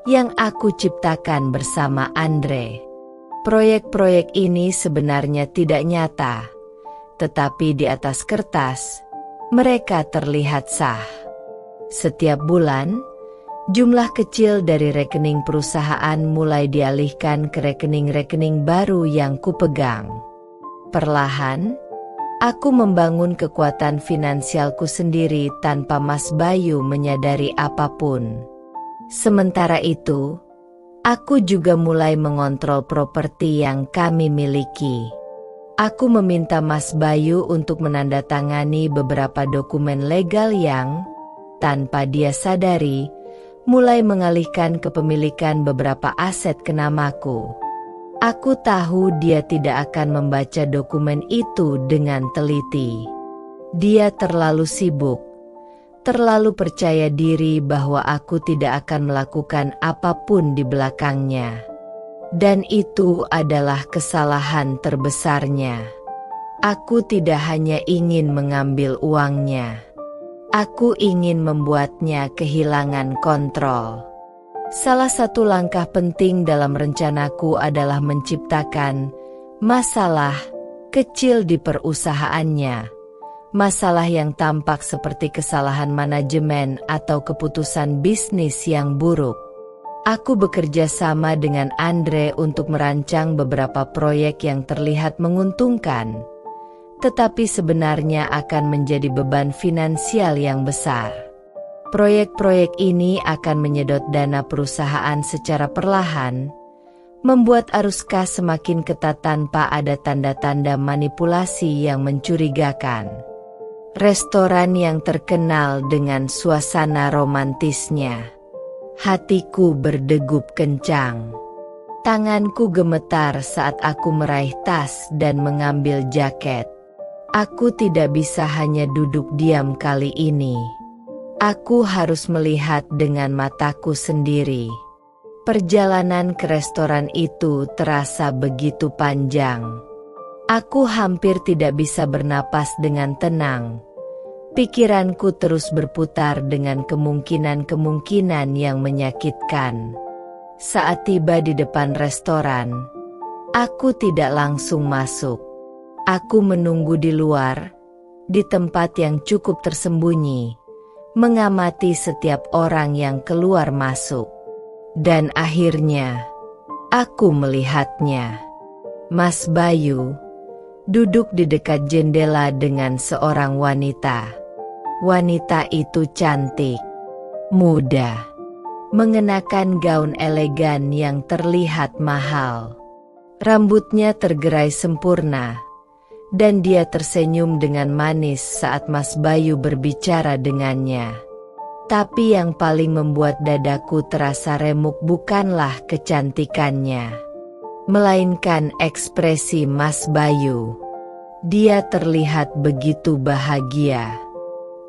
yang aku ciptakan bersama Andre. Proyek-proyek ini sebenarnya tidak nyata, tetapi di atas kertas, mereka terlihat sah. Setiap bulan, jumlah kecil dari rekening perusahaan mulai dialihkan ke rekening-rekening baru yang kupegang. Perlahan, aku membangun kekuatan finansialku sendiri tanpa Mas Bayu menyadari apapun. Sementara itu, aku juga mulai mengontrol properti yang kami miliki. Aku meminta Mas Bayu untuk menandatangani beberapa dokumen legal yang, tanpa dia sadari, mulai mengalihkan kepemilikan beberapa aset ke namaku. Aku tahu dia tidak akan membaca dokumen itu dengan teliti. Dia terlalu sibuk, terlalu percaya diri bahwa aku tidak akan melakukan apapun di belakangnya. Dan itu adalah kesalahan terbesarnya. Aku tidak hanya ingin mengambil uangnya. Aku ingin membuatnya kehilangan kontrol. Salah satu langkah penting dalam rencanaku adalah menciptakan masalah kecil di perusahaannya. Masalah yang tampak seperti kesalahan manajemen atau keputusan bisnis yang buruk. Aku bekerja sama dengan Andre untuk merancang beberapa proyek yang terlihat menguntungkan, tetapi sebenarnya akan menjadi beban finansial yang besar. Proyek-proyek ini akan menyedot dana perusahaan secara perlahan, membuat arus kas semakin ketat tanpa ada tanda-tanda manipulasi yang mencurigakan. Restoran yang terkenal dengan suasana romantisnya. Hatiku berdegup kencang. Tanganku gemetar saat aku meraih tas dan mengambil jaket. Aku tidak bisa hanya duduk diam kali ini. Aku harus melihat dengan mataku sendiri. Perjalanan ke restoran itu terasa begitu panjang. Aku hampir tidak bisa bernapas dengan tenang. Pikiranku terus berputar dengan kemungkinan-kemungkinan yang menyakitkan. Saat tiba di depan restoran, aku tidak langsung masuk. Aku menunggu di luar, di tempat yang cukup tersembunyi, mengamati setiap orang yang keluar masuk. Dan akhirnya, aku melihatnya. Mas Bayu duduk di dekat jendela dengan seorang wanita. Wanita itu cantik, muda, mengenakan gaun elegan yang terlihat mahal. Rambutnya tergerai sempurna, dan dia tersenyum dengan manis saat Mas Bayu berbicara dengannya. Tapi yang paling membuat dadaku terasa remuk bukanlah kecantikannya, melainkan ekspresi Mas Bayu. Dia terlihat begitu bahagia.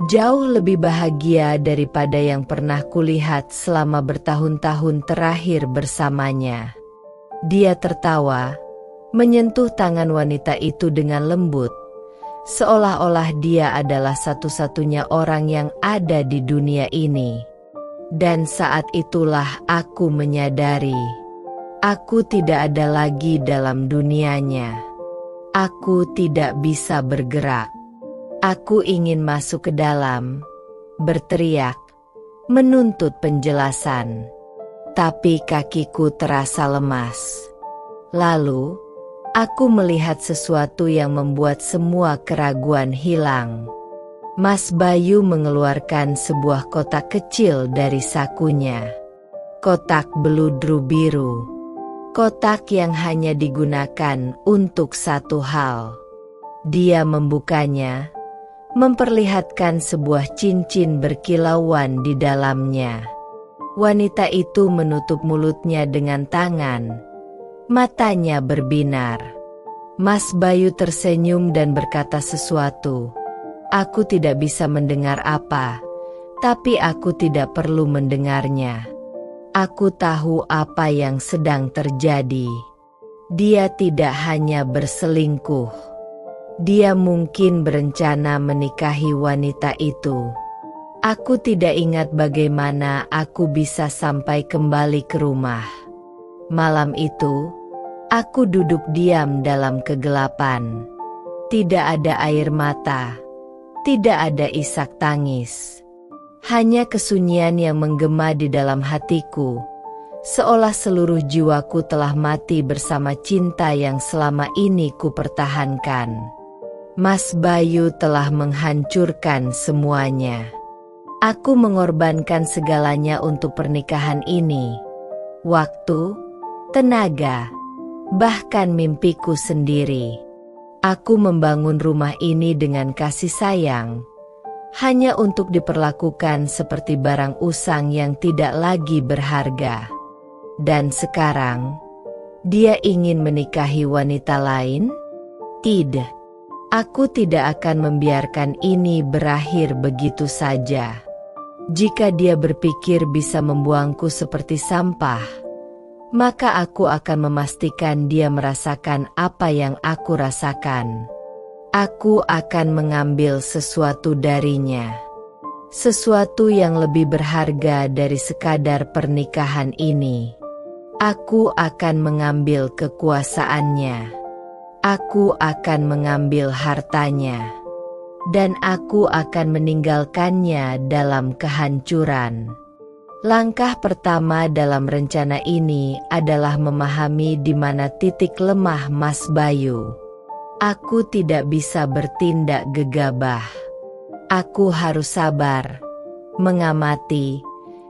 Jauh lebih bahagia daripada yang pernah kulihat selama bertahun-tahun terakhir bersamanya. Dia tertawa, menyentuh tangan wanita itu dengan lembut, seolah-olah dia adalah satu-satunya orang yang ada di dunia ini. Dan saat itulah aku menyadari, aku tidak ada lagi dalam dunianya. Aku tidak bisa bergerak. Aku ingin masuk ke dalam, berteriak, menuntut penjelasan. Tapi kakiku terasa lemas. Lalu, aku melihat sesuatu yang membuat semua keraguan hilang. Mas Bayu mengeluarkan sebuah kotak kecil dari sakunya. Kotak beludru biru. Kotak yang hanya digunakan untuk satu hal. Dia membukanya, memperlihatkan sebuah cincin berkilauan di dalamnya. Wanita itu menutup mulutnya dengan tangan. Matanya berbinar. Mas Bayu tersenyum dan berkata sesuatu. Aku tidak bisa mendengar apa, tapi aku tidak perlu mendengarnya. Aku tahu apa yang sedang terjadi. Dia tidak hanya berselingkuh. Dia mungkin berencana menikahi wanita itu. Aku tidak ingat bagaimana aku bisa sampai kembali ke rumah. Malam itu, aku duduk diam dalam kegelapan. Tidak ada air mata, tidak ada isak tangis. Hanya kesunyian yang menggema di dalam hatiku, seolah seluruh jiwaku telah mati bersama cinta yang selama ini kupertahankan. Mas Bayu telah menghancurkan semuanya. Aku mengorbankan segalanya untuk pernikahan ini. Waktu, tenaga, bahkan mimpiku sendiri. Aku membangun rumah ini dengan kasih sayang, hanya untuk diperlakukan seperti barang usang yang tidak lagi berharga. Dan sekarang, dia ingin menikahi wanita lain? Tidak. Aku tidak akan membiarkan ini berakhir begitu saja. Jika dia berpikir bisa membuangku seperti sampah, maka aku akan memastikan dia merasakan apa yang aku rasakan. Aku akan mengambil sesuatu darinya. Sesuatu yang lebih berharga dari sekadar pernikahan ini. Aku akan mengambil kekuasaannya. Aku akan mengambil hartanya. Dan aku akan meninggalkannya dalam kehancuran. Langkah pertama dalam rencana ini adalah memahami di mana titik lemah Mas Bayu. Aku tidak bisa bertindak gegabah. Aku harus sabar, mengamati,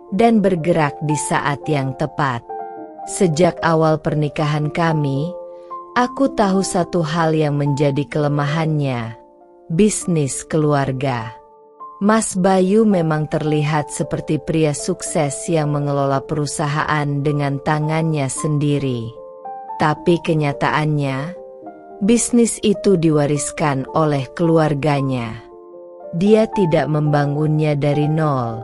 dan bergerak di saat yang tepat. Sejak awal pernikahan kami, aku tahu satu hal yang menjadi kelemahannya, bisnis keluarga. Mas Bayu memang terlihat seperti pria sukses yang mengelola perusahaan dengan tangannya sendiri. Tapi kenyataannya, bisnis itu diwariskan oleh keluarganya. Dia tidak membangunnya dari nol,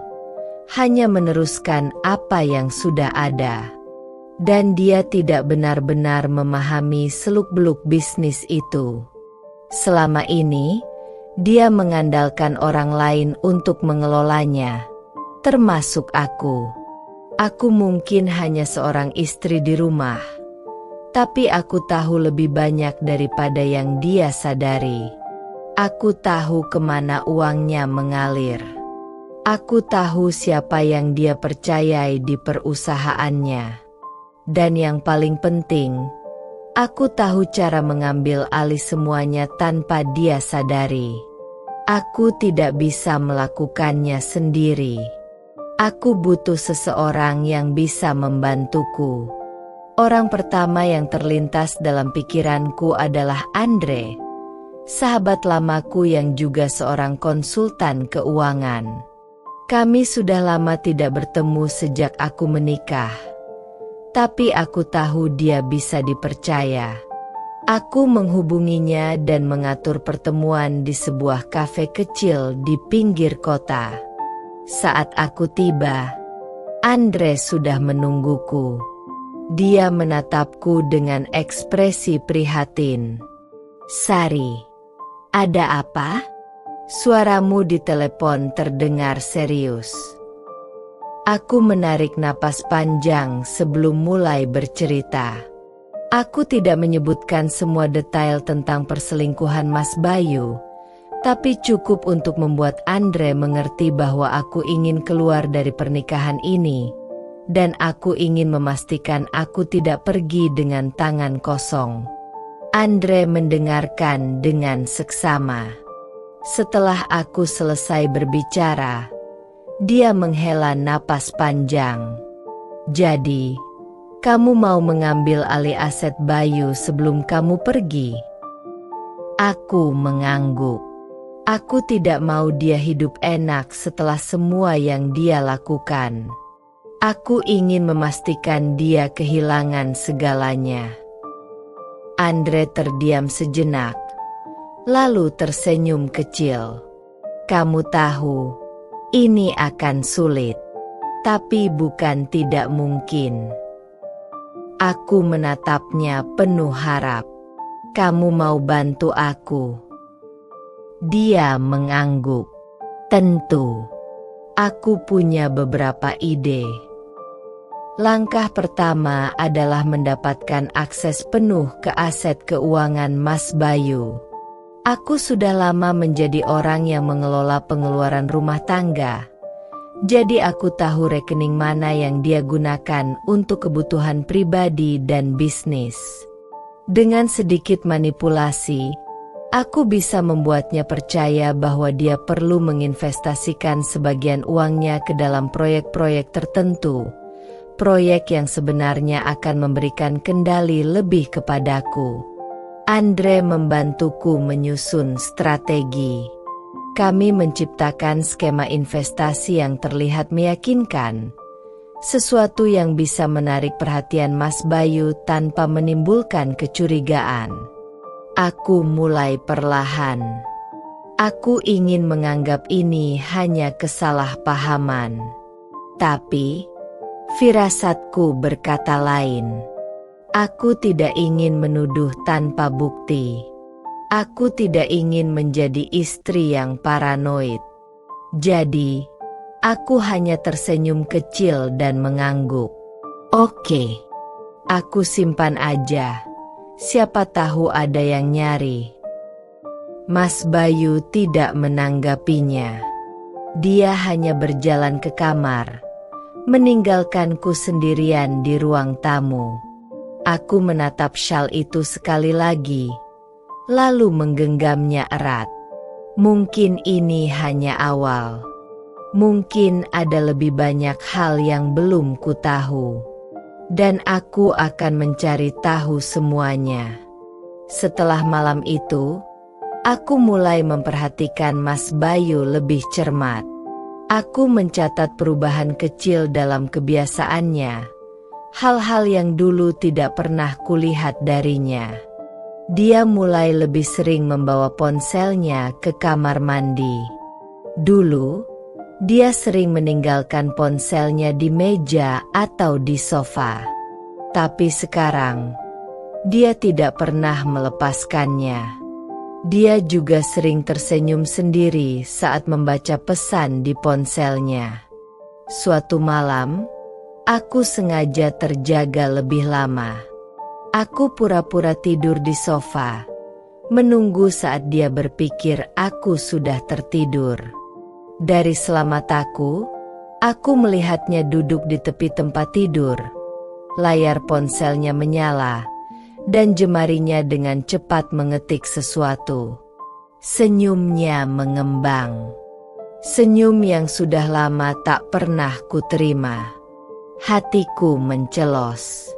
hanya meneruskan apa yang sudah ada. Dan dia tidak benar-benar memahami seluk-beluk bisnis itu. Selama ini, dia mengandalkan orang lain untuk mengelolanya, termasuk aku. Aku mungkin hanya seorang istri di rumah, tapi aku tahu lebih banyak daripada yang dia sadari. Aku tahu kemana uangnya mengalir. Aku tahu siapa yang dia percayai di perusahaannya. Dan yang paling penting, aku tahu cara mengambil alih semuanya tanpa dia sadari. Aku tidak bisa melakukannya sendiri. Aku butuh seseorang yang bisa membantuku. Orang pertama yang terlintas dalam pikiranku adalah Andre, sahabat lamaku yang juga seorang konsultan keuangan. Kami sudah lama tidak bertemu sejak aku menikah. Tapi aku tahu dia bisa dipercaya. Aku menghubunginya dan mengatur pertemuan di sebuah kafe kecil di pinggir kota. Saat aku tiba, Andre sudah menungguku. Dia menatapku dengan ekspresi prihatin. "Sari, ada apa?" Suaramu di telepon terdengar serius. Aku menarik napas panjang sebelum mulai bercerita. Aku tidak menyebutkan semua detail tentang perselingkuhan Mas Bayu, tapi cukup untuk membuat Andre mengerti bahwa aku ingin keluar dari pernikahan ini, dan aku ingin memastikan aku tidak pergi dengan tangan kosong. Andre mendengarkan dengan seksama. Setelah aku selesai berbicara, dia menghela napas panjang. "Jadi, kamu mau mengambil alih aset Bayu sebelum kamu pergi?" Aku mengangguk. Aku tidak mau dia hidup enak setelah semua yang dia lakukan. Aku ingin memastikan dia kehilangan segalanya. Andre terdiam sejenak, lalu tersenyum kecil. "Kamu tahu, ini akan sulit, tapi bukan tidak mungkin." Aku menatapnya penuh harap. "Kamu mau bantu aku?" Dia mengangguk. "Tentu. Aku punya beberapa ide." Langkah pertama adalah mendapatkan akses penuh ke aset keuangan Mas Bayu. Aku sudah lama menjadi orang yang mengelola pengeluaran rumah tangga. Jadi aku tahu rekening mana yang dia gunakan untuk kebutuhan pribadi dan bisnis. Dengan sedikit manipulasi, Aku bisa membuatnya percaya bahwa dia perlu menginvestasikan sebagian uangnya ke dalam proyek-proyek tertentu, proyek yang sebenarnya akan memberikan kendali lebih kepadaku. Andre membantuku menyusun strategi. Kami menciptakan skema investasi yang terlihat meyakinkan, sesuatu yang bisa menarik perhatian Mas Bayu tanpa menimbulkan kecurigaan. Aku mulai perlahan. Aku ingin menganggap ini hanya kesalahpahaman. Tapi, firasatku berkata lain. Aku tidak ingin menuduh tanpa bukti. Aku tidak ingin menjadi istri yang paranoid. Jadi, aku hanya tersenyum kecil dan mengangguk. Oke, aku simpan aja. Siapa tahu ada yang nyari. Mas Bayu tidak menanggapinya. Dia hanya berjalan ke kamar, meninggalkanku sendirian di ruang tamu. Aku menatap syal itu sekali lagi, lalu menggenggamnya erat. Mungkin ini hanya awal. Mungkin ada lebih banyak hal yang belum ku tahu. Dan aku akan mencari tahu semuanya. Setelah malam itu, aku mulai memperhatikan Mas Bayu lebih cermat. Aku mencatat perubahan kecil dalam kebiasaannya, hal-hal yang dulu tidak pernah kulihat darinya. Dia mulai lebih sering membawa ponselnya ke kamar mandi. Dulu, dia sering meninggalkan ponselnya di meja atau di sofa. Tapi sekarang, dia tidak pernah melepaskannya. Dia juga sering tersenyum sendiri saat membaca pesan di ponselnya. Suatu malam, aku sengaja terjaga lebih lama. Aku pura-pura tidur di sofa, menunggu saat dia berpikir aku sudah tertidur. Dari selamataku, aku melihatnya duduk di tepi tempat tidur. Layar ponselnya menyala, dan jemarinya dengan cepat mengetik sesuatu. Senyumnya mengembang. Senyum yang sudah lama tak pernah kuterima. Hatiku mencelos.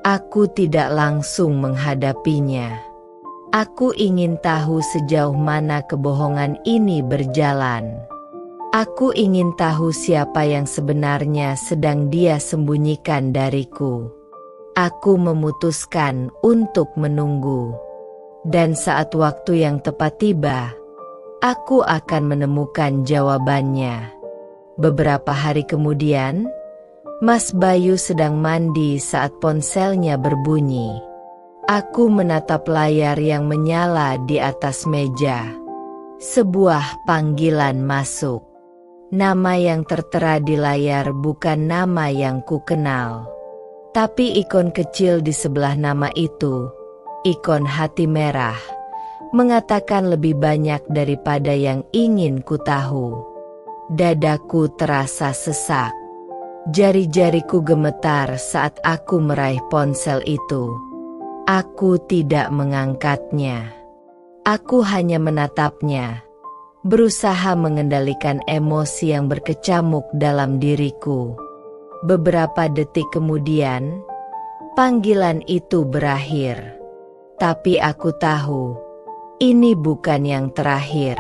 Aku tidak langsung menghadapinya. Aku ingin tahu sejauh mana kebohongan ini berjalan. Aku ingin tahu siapa yang sebenarnya sedang dia sembunyikan dariku. Aku memutuskan untuk menunggu. Dan saat waktu yang tepat tiba, aku akan menemukan jawabannya. Beberapa hari kemudian, Mas Bayu sedang mandi saat ponselnya berbunyi. Aku menatap layar yang menyala di atas meja. Sebuah panggilan masuk. Nama yang tertera di layar bukan nama yang kukenal. Tapi ikon kecil di sebelah nama itu, ikon hati merah, mengatakan lebih banyak daripada yang ingin ku tahu. Dadaku terasa sesak. Jari-jariku gemetar saat aku meraih ponsel itu. Aku tidak mengangkatnya. Aku hanya menatapnya, berusaha mengendalikan emosi yang berkecamuk dalam diriku. Beberapa detik kemudian, panggilan itu berakhir. Tapi aku tahu, ini bukan yang terakhir.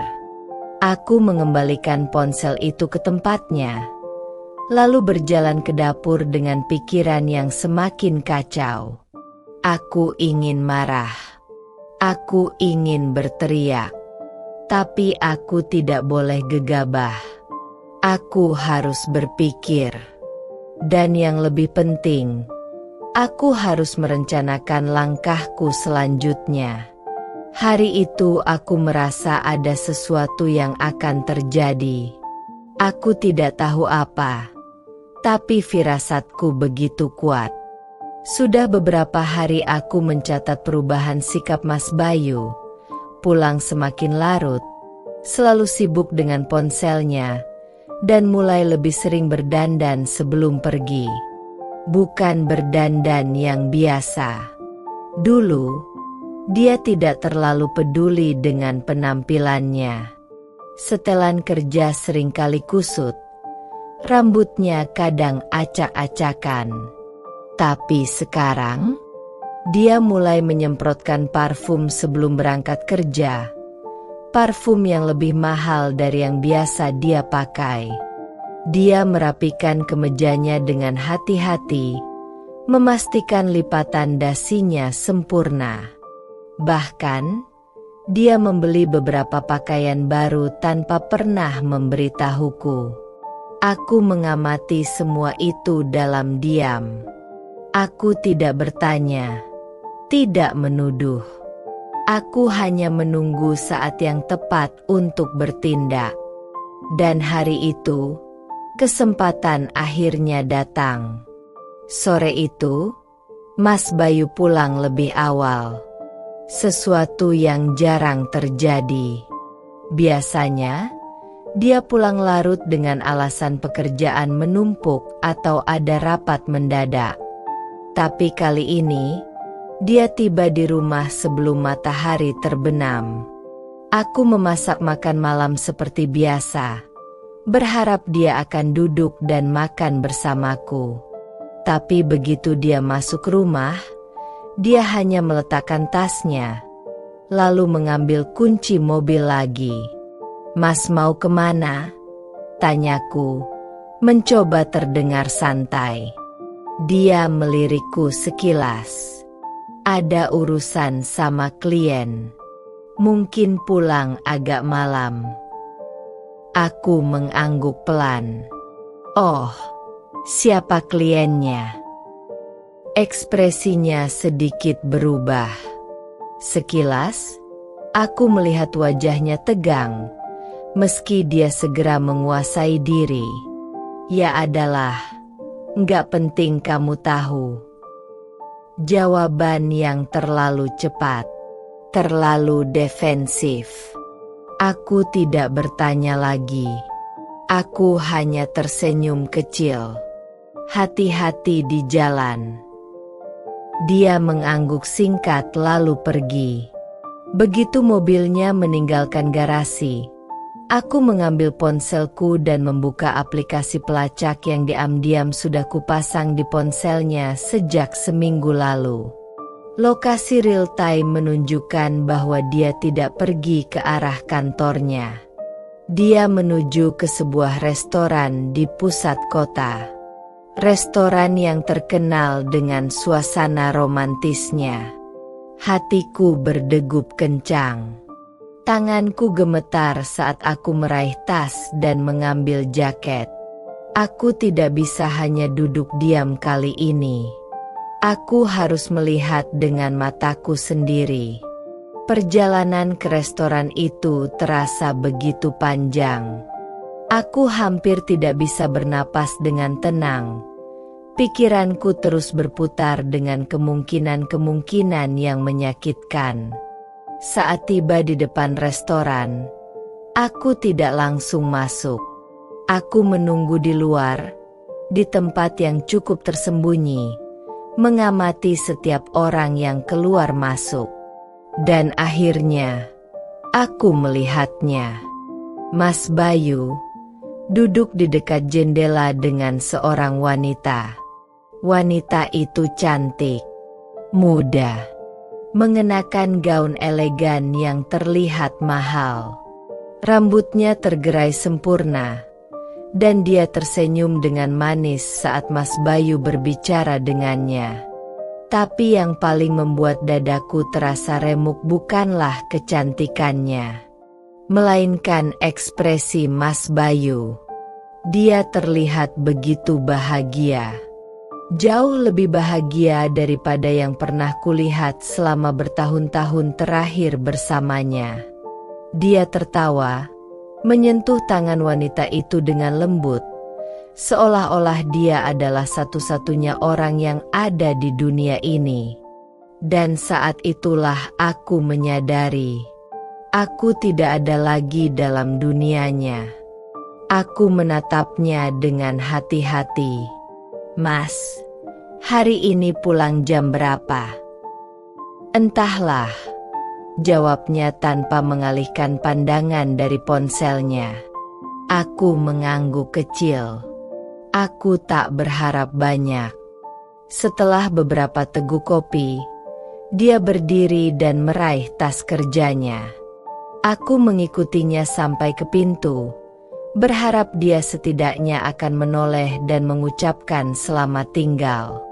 Aku mengembalikan ponsel itu ke tempatnya, lalu berjalan ke dapur dengan pikiran yang semakin kacau. Aku ingin marah. Aku ingin berteriak. Tapi aku tidak boleh gegabah. Aku harus berpikir. Dan yang lebih penting, aku harus merencanakan langkahku selanjutnya. Hari itu aku merasa ada sesuatu yang akan terjadi. Aku tidak tahu apa, tapi firasatku begitu kuat. Sudah beberapa hari aku mencatat perubahan sikap Mas Bayu. Pulang semakin larut, selalu sibuk dengan ponselnya, dan mulai lebih sering berdandan sebelum pergi. Bukan berdandan yang biasa. Dulu, Dia tidak terlalu peduli dengan penampilannya. Setelan kerja seringkali kusut. Rambutnya kadang acak-acakan. Tapi sekarang, dia mulai menyemprotkan parfum sebelum berangkat kerja. Parfum yang lebih mahal dari yang biasa dia pakai. Dia merapikan kemejanya dengan hati-hati, memastikan lipatan dasinya sempurna. Bahkan, dia membeli beberapa pakaian baru tanpa pernah memberitahuku. Aku mengamati semua itu dalam diam. Aku tidak bertanya, tidak menuduh. Aku hanya menunggu saat yang tepat untuk bertindak. Dan hari itu, kesempatan akhirnya datang. Sore itu, Mas Bayu pulang lebih awal. Sesuatu yang jarang terjadi. Biasanya, dia pulang larut dengan alasan pekerjaan menumpuk atau ada rapat mendadak. Tapi kali ini, dia tiba di rumah sebelum matahari terbenam. Aku memasak makan malam seperti biasa, berharap dia akan duduk dan makan bersamaku. Tapi begitu dia masuk rumah, dia hanya meletakkan tasnya, lalu mengambil kunci mobil lagi. "Mas mau kemana?" tanyaku, mencoba terdengar santai. Dia melirikku sekilas. "Ada urusan sama klien. Mungkin pulang agak malam." Aku mengangguk pelan. "Oh, siapa kliennya?" Ekspresinya sedikit berubah. Sekilas, aku melihat wajahnya tegang, meski dia segera menguasai diri. "Ya adalah, nggak penting kamu tahu." Jawaban yang terlalu cepat, terlalu defensif. Aku tidak bertanya lagi. Aku hanya tersenyum kecil. "Hati-hati di jalan." Dia mengangguk singkat lalu pergi. Begitu mobilnya meninggalkan garasi, aku mengambil ponselku dan membuka aplikasi pelacak yang diam-diam sudah kupasang di ponselnya sejak seminggu lalu. Lokasi real time menunjukkan bahwa dia tidak pergi ke arah kantornya. Dia menuju ke sebuah restoran di pusat kota. Restoran yang terkenal dengan suasana romantisnya. Hatiku berdegup kencang. Tanganku gemetar saat aku meraih tas dan mengambil jaket. Aku tidak bisa hanya duduk diam kali ini. Aku harus melihat dengan mataku sendiri. Perjalanan ke restoran itu terasa begitu panjang. Aku hampir tidak bisa bernapas dengan tenang. Pikiranku terus berputar dengan kemungkinan-kemungkinan yang menyakitkan. Saat tiba di depan restoran, aku tidak langsung masuk. Aku menunggu di luar, di tempat yang cukup tersembunyi, mengamati setiap orang yang keluar masuk. Dan akhirnya, aku melihatnya. Mas Bayu duduk di dekat jendela dengan seorang wanita. Wanita itu cantik, muda, mengenakan gaun elegan yang terlihat mahal. Rambutnya tergerai sempurna, dan dia tersenyum dengan manis saat Mas Bayu berbicara dengannya. Tapi yang paling membuat dadaku terasa remuk bukanlah kecantikannya, melainkan ekspresi Mas Bayu. Dia terlihat begitu bahagia. Jauh lebih bahagia daripada yang pernah kulihat selama bertahun-tahun terakhir bersamanya. Dia tertawa, menyentuh tangan wanita itu dengan lembut, seolah-olah dia adalah satu-satunya orang yang ada di dunia ini. Dan saat itulah aku menyadari, aku tidak ada lagi dalam dunianya. Aku menatapnya dengan hati-hati. "Mas, hari ini pulang jam berapa?" "Entahlah, jawabnya tanpa mengalihkan pandangan dari ponselnya. Aku mengangguk kecil. Aku tak berharap banyak. Setelah beberapa teguk kopi, dia berdiri dan meraih tas kerjanya. Aku mengikutinya sampai ke pintu, berharap dia setidaknya akan menoleh dan mengucapkan selamat tinggal.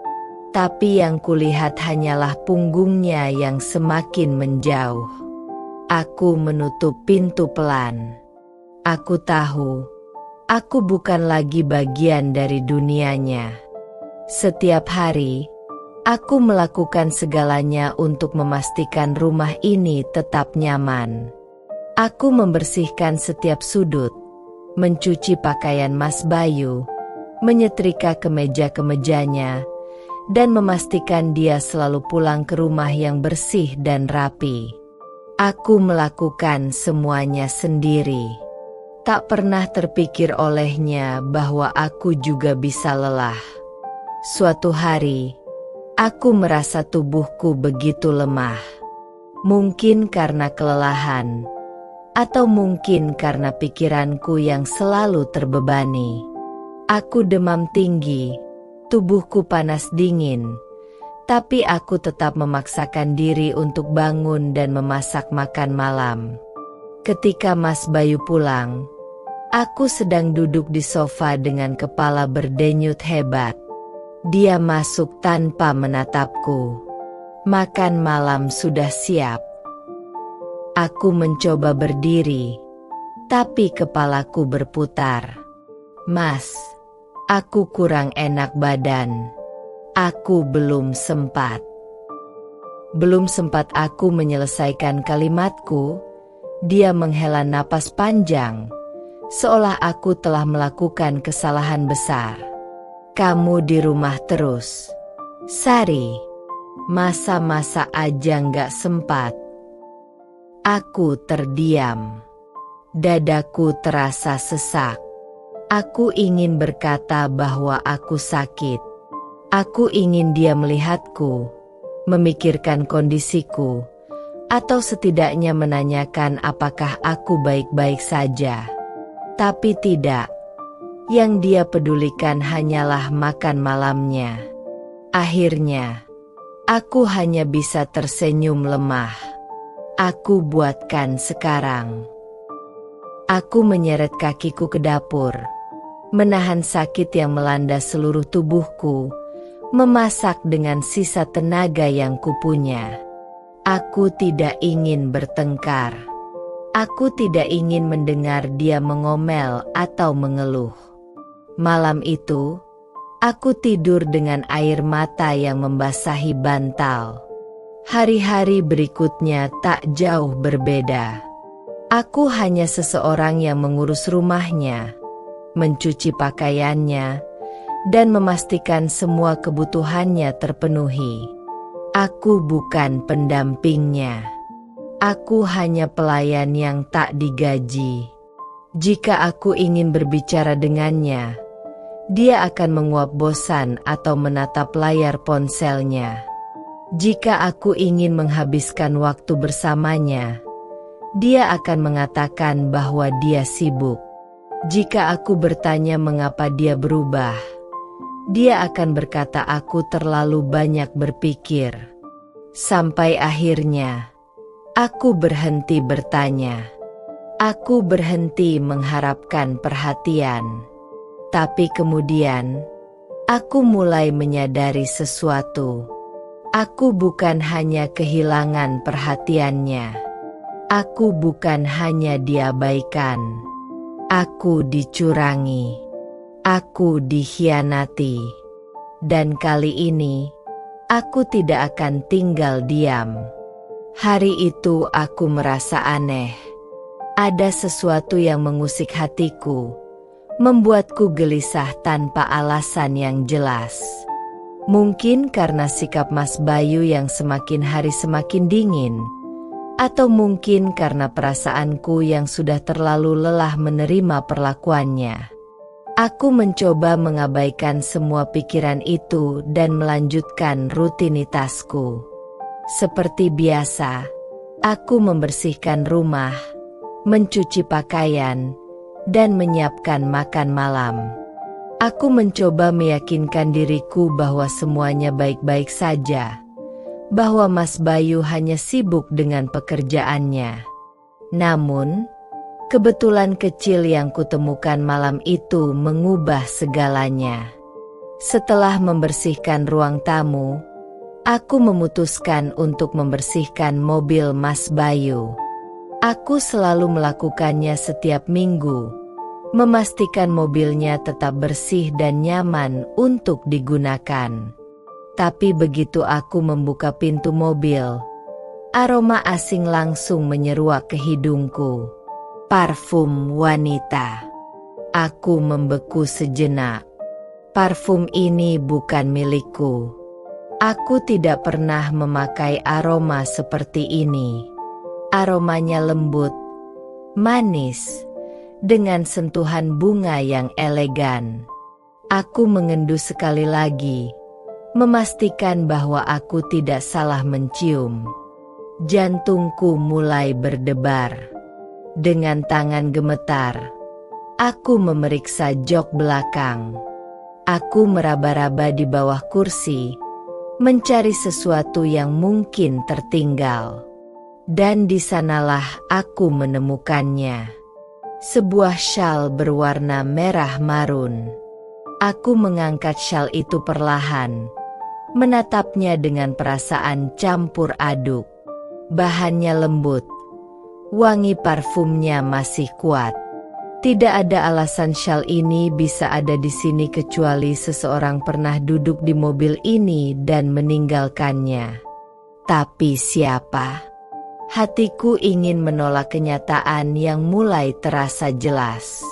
Tapi yang kulihat hanyalah punggungnya yang semakin menjauh. Aku menutup pintu pelan. Aku tahu, aku bukan lagi bagian dari dunianya. Setiap hari, aku melakukan segalanya untuk memastikan rumah ini tetap nyaman. Aku membersihkan setiap sudut, mencuci pakaian Mas Bayu, menyetrika kemeja-kemejanya, dan memastikan dia selalu pulang ke rumah yang bersih dan rapi. Aku melakukan semuanya sendiri. Tak pernah terpikir olehnya bahwa aku juga bisa lelah. Suatu hari, aku merasa tubuhku begitu lemah. Mungkin karena kelelahan, atau mungkin karena pikiranku yang selalu terbebani. Aku demam tinggi, tubuhku panas dingin, tapi aku tetap memaksakan diri untuk bangun dan memasak makan malam. Ketika Mas Bayu pulang, aku sedang duduk di sofa dengan kepala berdenyut hebat. Dia masuk tanpa menatapku. Makan malam sudah siap. Aku mencoba berdiri, tapi kepalaku berputar. Mas, aku kurang enak badan. Aku belum sempat. Belum sempat aku menyelesaikan kalimatku, dia menghela napas panjang, seolah aku telah melakukan kesalahan besar. Kamu di rumah terus, Sari. Masa-masa aja nggak sempat. Aku terdiam. Dadaku terasa sesak. Aku ingin berkata bahwa aku sakit. Aku ingin dia melihatku, memikirkan kondisiku, atau setidaknya menanyakan apakah aku baik-baik saja. Tapi tidak. Yang dia pedulikan hanyalah makan malamnya. Akhirnya, aku hanya bisa tersenyum lemah. Aku buatkan sekarang. Aku menyeret kakiku ke dapur, menahan sakit yang melanda seluruh tubuhku, memasak dengan sisa tenaga yang kupunya. Aku tidak ingin bertengkar. Aku tidak ingin mendengar dia mengomel atau mengeluh. Malam itu, aku tidur dengan air mata yang membasahi bantal. Hari-hari berikutnya tak jauh berbeda. Aku hanya seseorang yang mengurus rumahnya, mencuci pakaiannya, dan memastikan semua kebutuhannya terpenuhi. Aku bukan pendampingnya. Aku hanya pelayan yang tak digaji. Jika aku ingin berbicara dengannya, dia akan menguap bosan atau menatap layar ponselnya. Jika aku ingin menghabiskan waktu bersamanya, dia akan mengatakan bahwa dia sibuk. Jika aku bertanya mengapa dia berubah, dia akan berkata aku terlalu banyak berpikir. Sampai akhirnya, aku berhenti bertanya. Aku berhenti mengharapkan perhatian. Tapi kemudian, aku mulai menyadari sesuatu. Aku bukan hanya kehilangan perhatiannya. Aku bukan hanya diabaikan. Aku dicurangi. Aku dikhianati. Dan kali ini, aku tidak akan tinggal diam. Hari itu aku merasa aneh. Ada sesuatu yang mengusik hatiku, membuatku gelisah tanpa alasan yang jelas. Mungkin karena sikap Mas Bayu yang semakin hari semakin dingin, atau mungkin karena perasaanku yang sudah terlalu lelah menerima perlakuannya. Aku mencoba mengabaikan semua pikiran itu dan melanjutkan rutinitasku. Seperti biasa, Aku membersihkan rumah, mencuci pakaian, dan menyiapkan makan malam. Aku mencoba meyakinkan diriku bahwa semuanya baik-baik saja, bahwa Mas Bayu hanya sibuk dengan pekerjaannya. Namun, kebetulan kecil yang kutemukan malam itu mengubah segalanya. Setelah membersihkan ruang tamu, aku memutuskan untuk membersihkan mobil Mas Bayu. Aku selalu melakukannya setiap minggu, memastikan mobilnya tetap bersih dan nyaman untuk digunakan. Tapi begitu aku membuka pintu mobil, aroma asing langsung menyeruak ke hidungku. Parfum wanita. Aku membeku sejenak. Parfum ini bukan milikku. Aku tidak pernah memakai aroma seperti ini. Aromanya lembut, manis, dengan sentuhan bunga yang elegan. Aku mengendus sekali lagi, memastikan bahwa aku tidak salah mencium. Jantungku mulai berdebar. Dengan tangan gemetar, aku memeriksa jok belakang. Aku meraba-raba di bawah kursi, mencari sesuatu yang mungkin tertinggal. Dan di sanalah aku menemukannya. Sebuah syal berwarna merah marun. Aku mengangkat syal itu perlahan, menatapnya dengan perasaan campur aduk. Bahannya lembut, wangi parfumnya masih kuat. Tidak ada alasan syal ini bisa ada di sini kecuali seseorang pernah duduk di mobil ini dan meninggalkannya. Tapi siapa? Hatiku ingin menolak kenyataan yang mulai terasa jelas.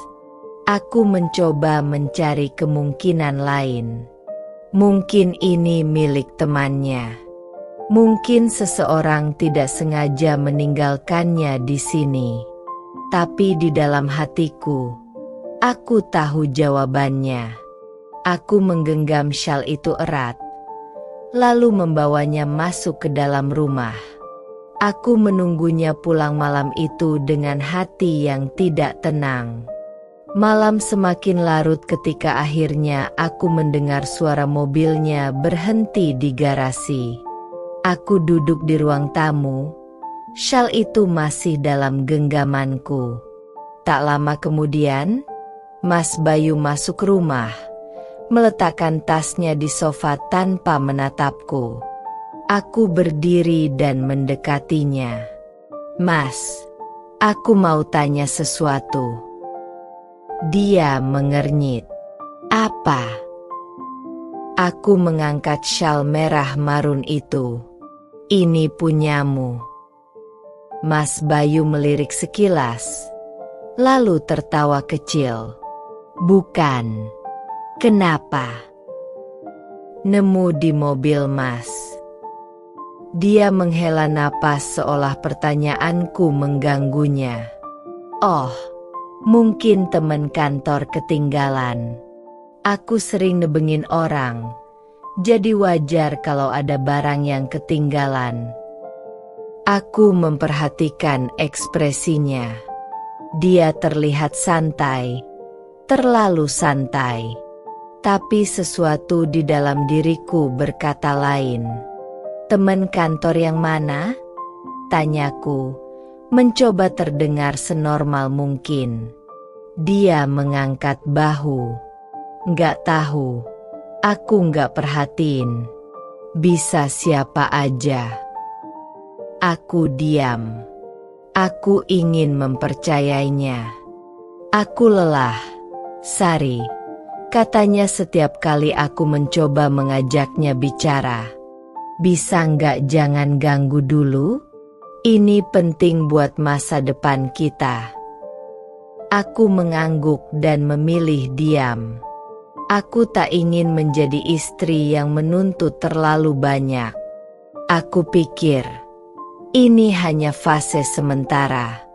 Aku mencoba mencari kemungkinan lain. Mungkin ini milik temannya. Mungkin seseorang tidak sengaja meninggalkannya di sini. Tapi di dalam hatiku, aku tahu jawabannya. Aku menggenggam syal itu erat, lalu membawanya masuk ke dalam rumah. Aku menunggunya pulang malam itu dengan hati yang tidak tenang. Malam semakin larut ketika akhirnya aku mendengar suara mobilnya berhenti di garasi. Aku duduk di ruang tamu. Syal itu masih dalam genggamanku. Tak lama kemudian, Mas Bayu masuk rumah, meletakkan tasnya di sofa tanpa menatapku. Aku berdiri dan mendekatinya. "Mas, aku mau tanya sesuatu." Dia mengernyit. "Apa?" Aku mengangkat syal merah marun itu. "Ini punyamu." Mas Bayu melirik sekilas, lalu tertawa kecil. "Bukan." "Kenapa?" "Nemu di mobil Mas." Dia menghela napas seolah pertanyaanku mengganggunya. "Oh, mungkin teman kantor ketinggalan. Aku sering nebengin orang, jadi wajar kalau ada barang yang ketinggalan." Aku memperhatikan ekspresinya. Dia terlihat santai, terlalu santai. Tapi sesuatu di dalam diriku berkata lain. "Teman kantor yang mana?" tanyaku, mencoba terdengar senormal mungkin. Dia mengangkat bahu. "Nggak tahu. Aku nggak perhatiin. Bisa siapa aja." Aku diam. Aku ingin mempercayainya. "Aku lelah, Sari," katanya setiap kali aku mencoba mengajaknya bicara. "Bisa nggak jangan ganggu dulu? Ini penting buat masa depan kita." Aku mengangguk dan memilih diam. Aku tak ingin menjadi istri yang menuntut terlalu banyak. Aku pikir, ini hanya fase sementara.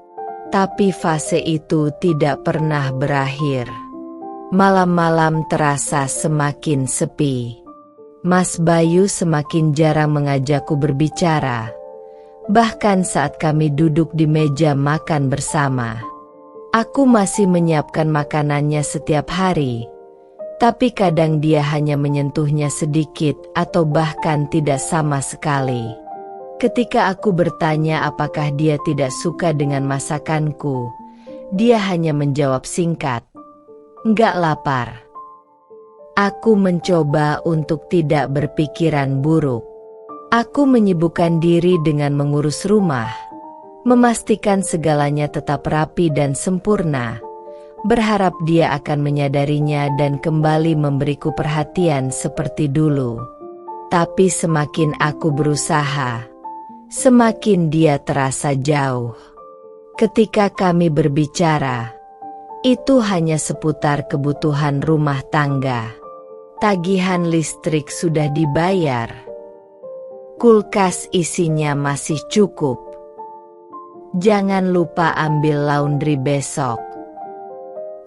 Tapi fase itu tidak pernah berakhir. Malam-malam terasa semakin sepi. Mas Bayu semakin jarang mengajakku berbicara. Bahkan saat kami duduk di meja makan bersama, aku masih menyiapkan makanannya setiap hari. Tapi kadang dia hanya menyentuhnya sedikit atau bahkan tidak sama sekali. Ketika aku bertanya apakah dia tidak suka dengan masakanku, dia hanya menjawab singkat, "Nggak lapar." Aku mencoba untuk tidak berpikiran buruk. Aku menyibukkan diri dengan mengurus rumah, memastikan segalanya tetap rapi dan sempurna, berharap dia akan menyadarinya dan kembali memberiku perhatian seperti dulu. Tapi semakin aku berusaha, semakin dia terasa jauh. Ketika kami berbicara, itu hanya seputar kebutuhan rumah tangga. Tagihan listrik sudah dibayar. Kulkas isinya masih cukup. Jangan lupa ambil laundry besok.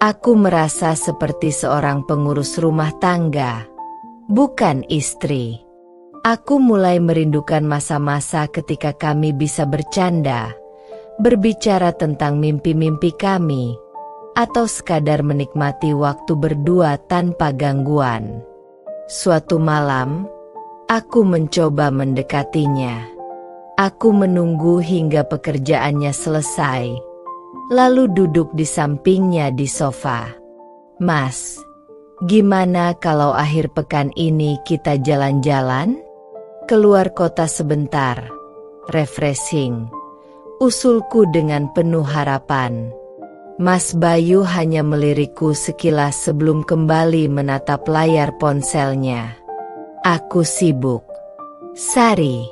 Aku merasa seperti seorang pengurus rumah tangga, bukan istri. Aku mulai merindukan masa-masa ketika kami bisa bercanda, berbicara tentang mimpi-mimpi kami, atau sekadar menikmati waktu berdua tanpa gangguan. Suatu malam, aku mencoba mendekatinya. Aku menunggu hingga pekerjaannya selesai, lalu duduk di sampingnya di sofa. "Mas, gimana kalau akhir pekan ini kita jalan-jalan? Keluar kota sebentar, refreshing," usulku dengan penuh harapan. Mas Bayu hanya melirikku sekilas sebelum kembali menatap layar ponselnya. "Aku sibuk, Sari.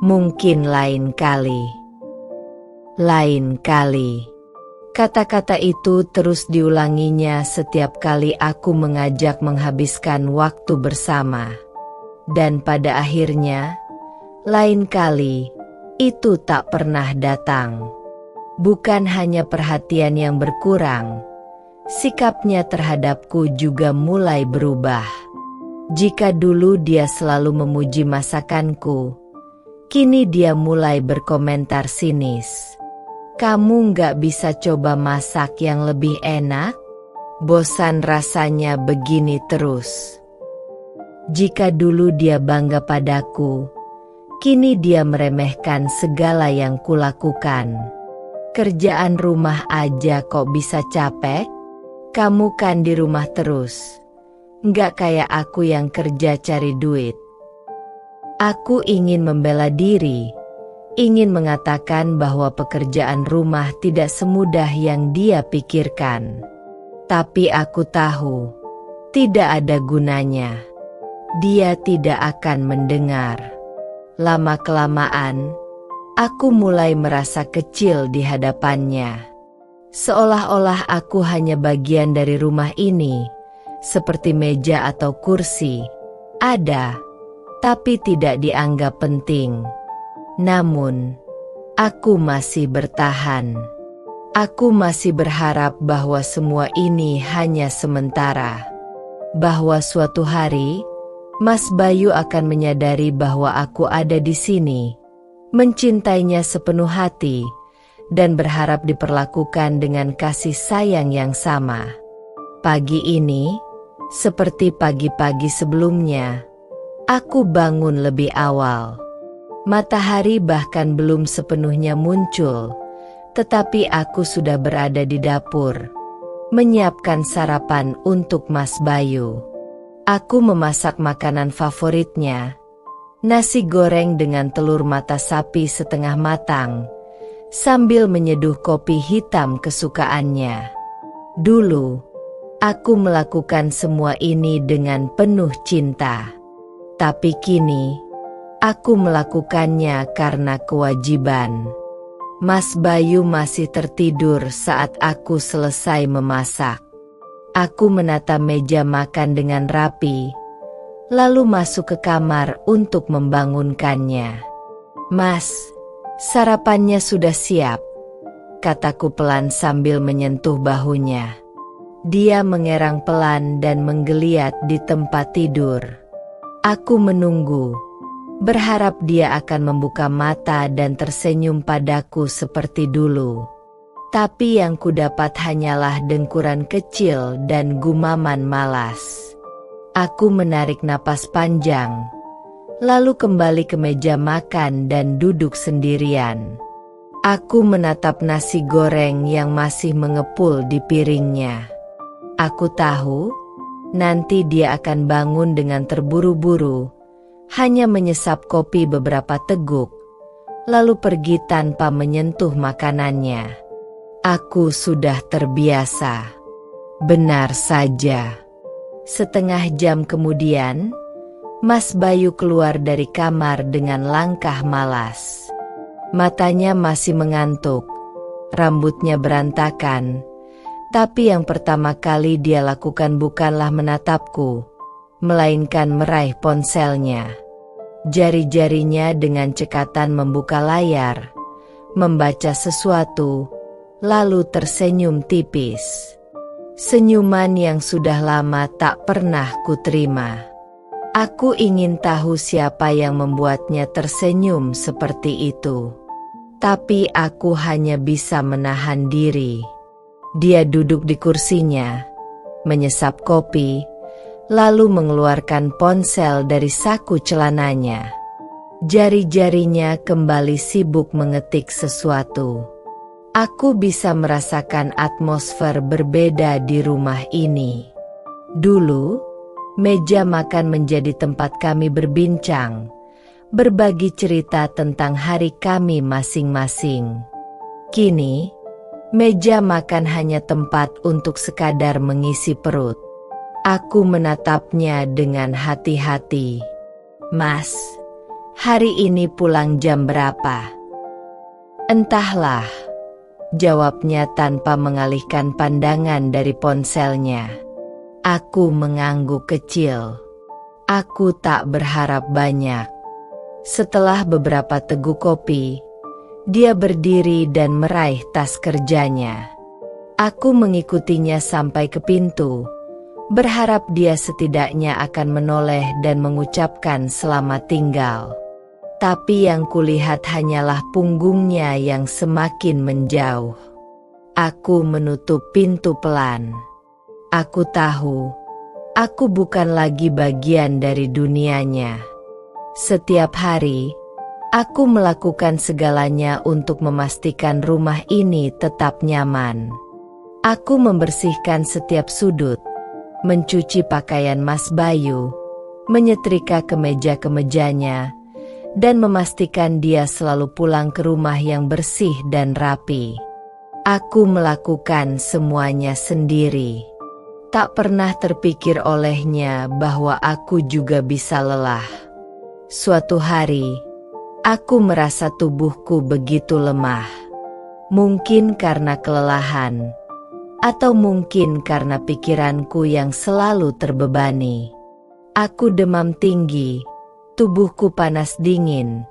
Mungkin lain kali." Lain kali. Kata-kata itu terus diulanginya setiap kali aku mengajak menghabiskan waktu bersama. Dan pada akhirnya, lain kali, itu tak pernah datang. Bukan hanya perhatian yang berkurang, sikapnya terhadapku juga mulai berubah. Jika dulu dia selalu memuji masakanku, kini dia mulai berkomentar sinis. "Kamu nggak bisa coba masak yang lebih enak? Bosan rasanya begini terus." Jika dulu dia bangga padaku, kini dia meremehkan segala yang kulakukan. "Kerjaan rumah aja kok bisa capek? Kamu kan di rumah terus. Nggak kayak aku yang kerja cari duit." Aku ingin membela diri, ingin mengatakan bahwa pekerjaan rumah tidak semudah yang dia pikirkan. Tapi aku tahu, tidak ada gunanya. Dia tidak akan mendengar. Lama-kelamaan, aku mulai merasa kecil di hadapannya. Seolah-olah aku hanya bagian dari rumah ini, seperti meja atau kursi. Ada, tapi tidak dianggap penting. Namun, aku masih bertahan. Aku masih berharap bahwa semua ini hanya sementara. Bahwa suatu hari, Mas Bayu akan menyadari bahwa aku ada di sini, mencintainya sepenuh hati, dan berharap diperlakukan dengan kasih sayang yang sama. Pagi ini, seperti pagi-pagi sebelumnya, aku bangun lebih awal. Matahari bahkan belum sepenuhnya muncul, tetapi aku sudah berada di dapur, menyiapkan sarapan untuk Mas Bayu. Aku memasak makanan favoritnya, nasi goreng dengan telur mata sapi setengah matang, sambil menyeduh kopi hitam kesukaannya. Dulu, aku melakukan semua ini dengan penuh cinta. Tapi kini, aku melakukannya karena kewajiban. Mas Bayu masih tertidur saat aku selesai memasak. Aku menata meja makan dengan rapi, lalu masuk ke kamar untuk membangunkannya. "Mas, sarapannya sudah siap," kataku pelan sambil menyentuh bahunya. Dia mengerang pelan dan menggeliat di tempat tidur. Aku menunggu, berharap dia akan membuka mata dan tersenyum padaku seperti dulu. Tapi yang kudapat hanyalah dengkuran kecil dan gumaman malas. Aku menarik napas panjang, lalu kembali ke meja makan dan duduk sendirian. Aku menatap nasi goreng yang masih mengepul di piringnya. Aku tahu, nanti dia akan bangun dengan terburu-buru, hanya menyesap kopi beberapa teguk, lalu pergi tanpa menyentuh makanannya. Aku sudah terbiasa. Benar saja. Setengah jam kemudian, Mas Bayu keluar dari kamar dengan langkah malas. Matanya masih mengantuk, rambutnya berantakan, tapi yang pertama kali dia lakukan bukanlah menatapku, melainkan meraih ponselnya. Jari-jarinya dengan cekatan membuka layar, membaca sesuatu, lalu tersenyum tipis. Senyuman yang sudah lama tak pernah kuterima. Aku ingin tahu siapa yang membuatnya tersenyum seperti itu. Tapi aku hanya bisa menahan diri. Dia duduk di kursinya, menyesap kopi, lalu mengeluarkan ponsel dari saku celananya. Jari-jarinya kembali sibuk mengetik sesuatu. Aku bisa merasakan atmosfer berbeda di rumah ini. Dulu, meja makan menjadi tempat kami berbincang, berbagi cerita tentang hari kami masing-masing. Kini, meja makan hanya tempat untuk sekadar mengisi perut. Aku menatapnya dengan hati-hati. "Mas, hari ini pulang jam berapa?" "Entahlah," jawabnya tanpa mengalihkan pandangan dari ponselnya. Aku mengangguk kecil. Aku tak berharap banyak. Setelah beberapa teguk kopi, dia berdiri dan meraih tas kerjanya. Aku mengikutinya sampai ke pintu, berharap dia setidaknya akan menoleh dan mengucapkan selamat tinggal. Tapi yang kulihat hanyalah punggungnya yang semakin menjauh. Aku menutup pintu pelan. Aku tahu, aku bukan lagi bagian dari dunianya. Setiap hari, aku melakukan segalanya untuk memastikan rumah ini tetap nyaman. Aku membersihkan setiap sudut, mencuci pakaian Mas Bayu, menyetrika kemeja-kemejanya, dan memastikan dia selalu pulang ke rumah yang bersih dan rapi. Aku melakukan semuanya sendiri. Tak pernah terpikir olehnya bahwa aku juga bisa lelah. Suatu hari, aku merasa tubuhku begitu lemah. Mungkin karena kelelahan, atau mungkin karena pikiranku yang selalu terbebani. Aku demam tinggi, tubuhku panas dingin,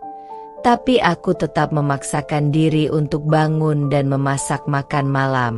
tapi aku tetap memaksakan diri untuk bangun dan memasak makan malam.